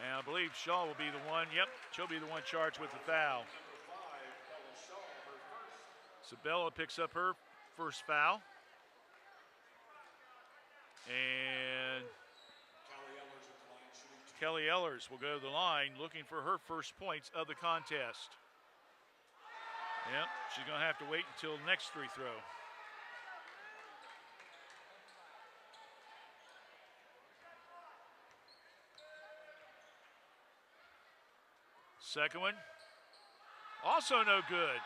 And I believe Shaw will be the one. Yep, she'll be the one charged with the foul. So Bella picks up her first foul. And Kelly Ehlers will go to the line looking for her first points of the contest. Yep, she's going to have to wait until the next free throw. Second one, also no good.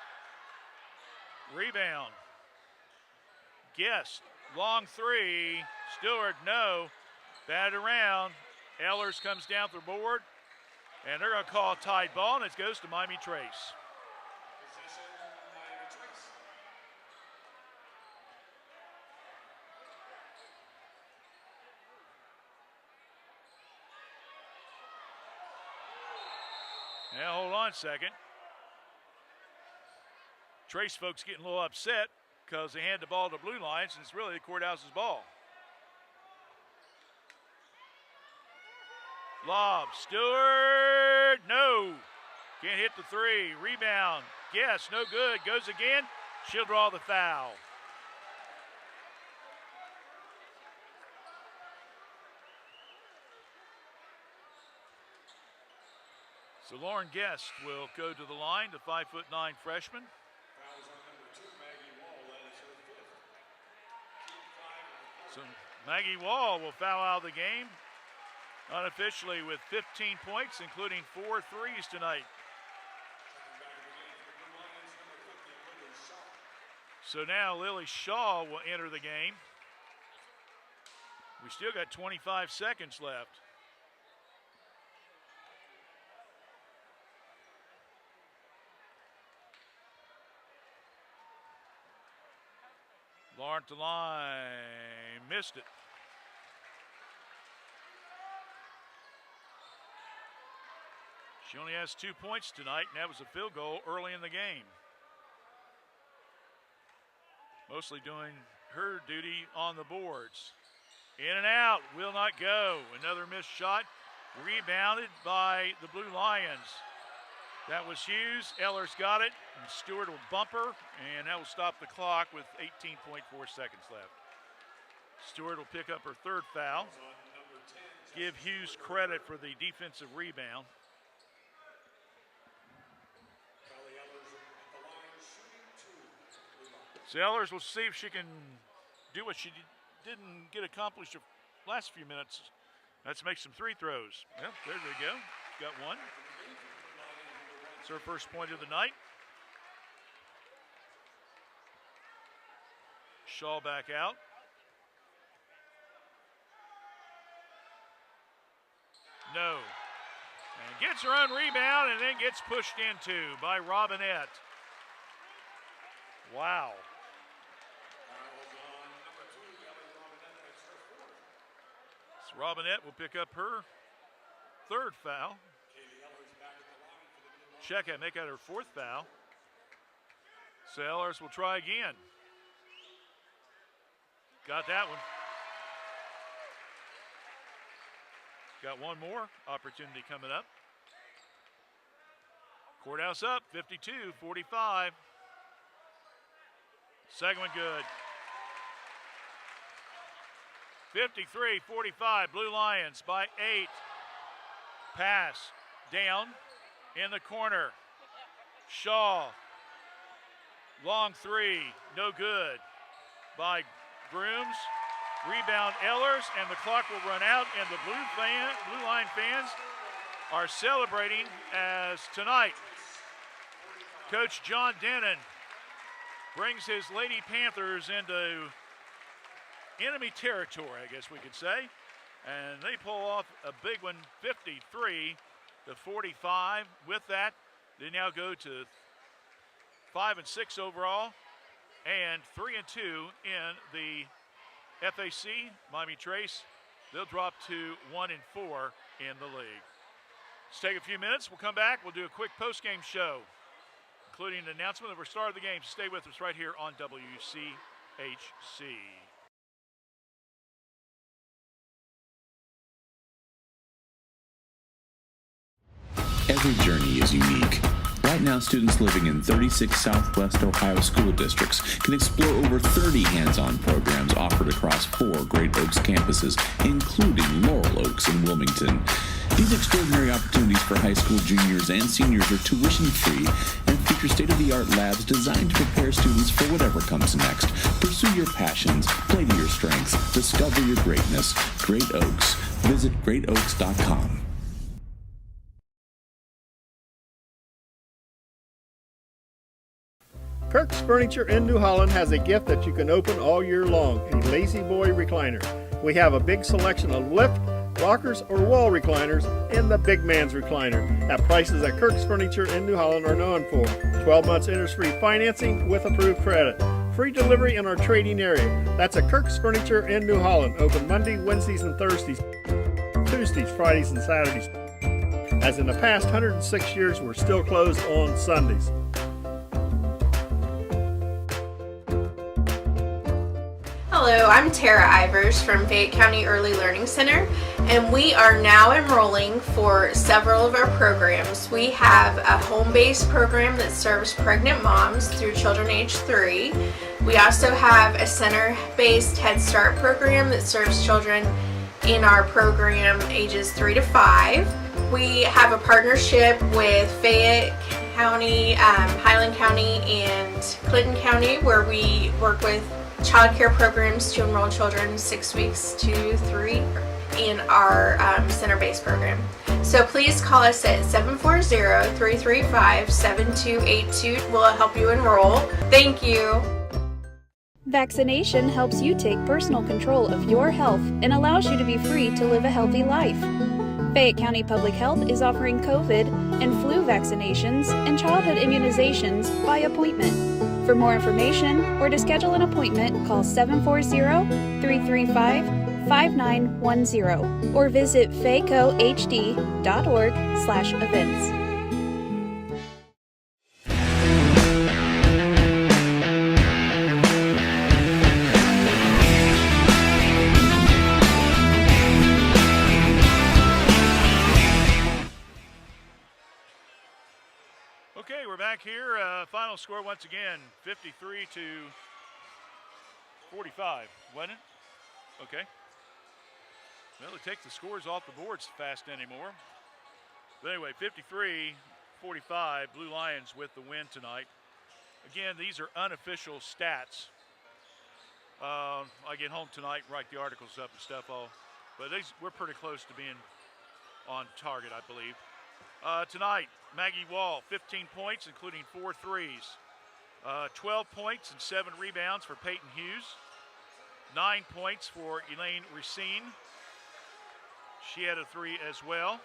Rebound. Guest, long 3. Stewart, no. Batted around. Ehlers comes down the board, and they're going to call a tied ball, and it goes to Miami Trace. Now, hold on a second. Trace folks getting a little upset because they hand the ball to Blue Lions, and it's really the Courthouse's ball. Lob, Stewart, no. Can't hit the 3. Rebound, Guess, no good. Goes again. She'll draw the foul. So Lauren Guest will go to the line, the 5'9" freshman. So Maggie Wall will foul out of the game unofficially with 15 points, including 4 threes tonight. So now Lily Shaw will enter the game. We still got 25 seconds left. Lauren to line, missed it. She only has 2 points tonight, and that was a field goal early in the game. Mostly doing her duty on the boards. In and out, will not go. Another missed shot, rebounded by the Blue Lions. That was Hughes. Ellers got it, and Stewart will bump her, and that will stop the clock with 18.4 seconds left. Stewart will pick up her third foul. Give Hughes credit for the defensive rebound. So Ellers will see if she can do what she didn't get accomplished the last few minutes. Let's make some free throws. Yep, there they go. Got one. It's her first point of the night. Shaw back out. No. And gets her own rebound and then gets pushed into by Robinette. Wow. So Robinette will pick up her third foul. Check it, make that her fourth foul. So Ellers will try again. Got that one. Got one more opportunity coming up. Courthouse up, 52-45. Second one good. 53-45, Blue Lions by 8. Pass down in the corner. Shaw, long three, no good by Grooms. Rebound Ellers, and the clock will run out, and the Blue Line fans are celebrating as tonight Coach John Denon brings his Lady Panthers into enemy territory, I guess we could say. And they pull off a big one, 53-45. With that, they now go to 5-6 overall and 3-2 in the FAC. Miami Trace, they'll drop to 1-4 in the league. Let's take a few minutes. We'll come back. We'll do a quick post-game show, including an announcement of our start of the game. Stay with us right here on WCHC. Every journey is unique. Right now, students living in 36 Southwest Ohio school districts can explore over 30 hands-on programs offered across 4 Great Oaks campuses, including Laurel Oaks and Wilmington. These extraordinary opportunities for high school juniors and seniors are tuition-free and feature state-of-the-art labs designed to prepare students for whatever comes next. Pursue your passions, play to your strengths, discover your greatness. Great Oaks. Visit greatoaks.com. Kirk's Furniture in New Holland has a gift that you can open all year long, a Lazy Boy recliner. We have a big selection of lift, rockers, or wall recliners in the big man's recliner at prices that Kirk's Furniture in New Holland are known for. 12 months interest-free financing with approved credit. Free delivery in our trading area. That's at Kirk's Furniture in New Holland. Open Monday, Wednesdays, and Thursdays. Tuesdays, Fridays, and Saturdays. As in the past 106 years, we're still closed on Sundays. Hello, I'm Tara Ivers from Fayette County Early Learning Center, and we are now enrolling for several of our programs. We have a home-based program that serves pregnant moms through children age 3. We also have a center-based Head Start program that serves children in our program ages 3 to 5. We have a partnership with Fayette County, Highland County, and Clinton County, where we work with child care programs to enroll children 6 weeks to 3 in our center-based program. So please call us at 740-335-7282. We'll help you enroll. Thank you. Vaccination helps you take personal control of your health and allows you to be free to live a healthy life. Fayette County Public Health is offering COVID and flu vaccinations and childhood immunizations by appointment. For more information or to schedule an appointment, call 740-335-5910 or visit facohd.org/events. Okay, we're back here. Final score once again, 53-45, wasn't it? Okay. Well, they take the scores off the boards fast anymore. But anyway, 53-45, Blue Lions with the win tonight. Again, these are unofficial stats. I get home tonight, write the articles up and stuff all. But we're pretty close to being on target, I believe. Tonight, Maggie Wall, 15 points, including 4 threes. 12 points and 7 rebounds for Peyton Hughes. 9 points for Elaine Racine. She had a 3 as well.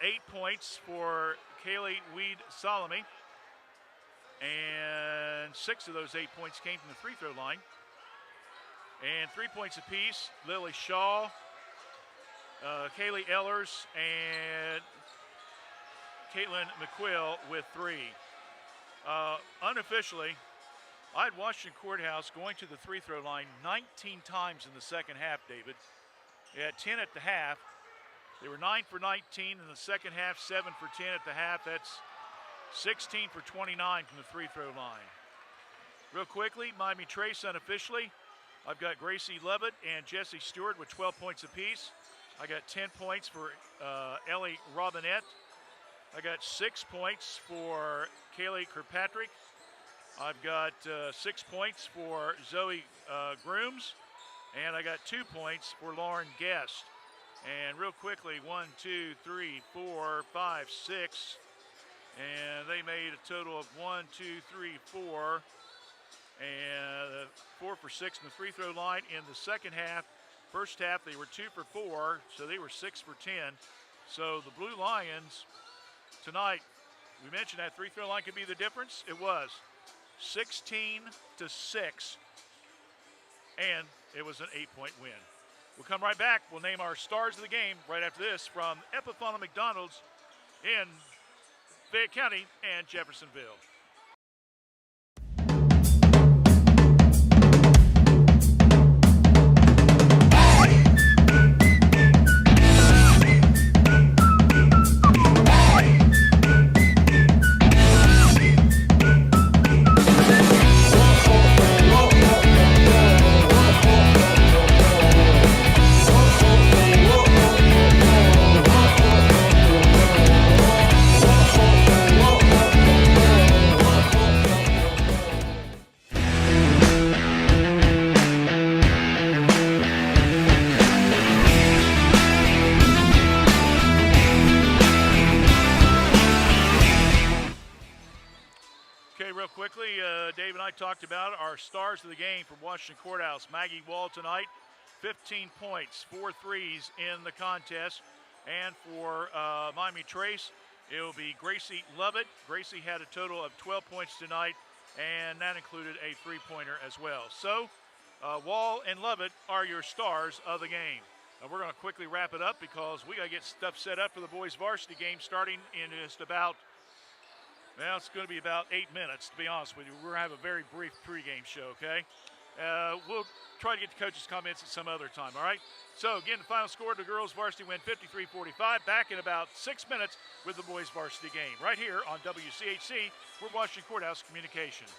8 points for Kaylee Weed-Solomon. And 6 of those 8 points came from the free throw line. And 3 points apiece, Lily Shaw, Kaylee Ellers, and Caitlin McQuill with 3. Unofficially, I had Washington Courthouse going to the free throw line 19 times in the second half, David. They had 10 at the half. They were 9 for 19 in the second half, 7 for 10 at the half. That's 16 for 29 from the free throw line. Real quickly, Miami Trace unofficially. I've got Gracie Levitt and Jessie Stewart with 12 points apiece. I got 10 points for Ellie Robinette. I got 6 points for Kaylee Kirkpatrick. I've got 6 points for Zoe Grooms. And I got 2 points for Lauren Guest. And real quickly, 1, 2, 3, 4, 5, 6. And they made a total of 1, 2, 3, 4. And 4 for 6 in the free throw line. In the second half, first half, they were 2 for 4, so they were 6 for 10. So the Blue Lions tonight, we mentioned that free throw line could be the difference. It was 16-6, and it was an 8-point win. We'll come right back. We'll name our stars of the game right after this from Epifana McDonald's in Fayette County and Jeffersonville. Dave and I talked about our stars of the game from Washington Courthouse. Maggie Wall tonight, 15 points, 4 threes in the contest. And for Miami Trace, it will be Gracie Lovett. Gracie had a total of 12 points tonight, and that included a three-pointer as well. So Wall and Lovett are your stars of the game. We're going to quickly wrap it up because we got to get stuff set up for the boys varsity game starting in just about, well, it's going to be about 8 minutes, to be honest with you. We're going to have a very brief pregame show, okay? We'll try to get the coaches' comments at some other time, all right? So, again, the final score, the girls varsity win 53-45. Back in about 6 minutes with the boys varsity game right here on WCHC for Washington Courthouse Communications.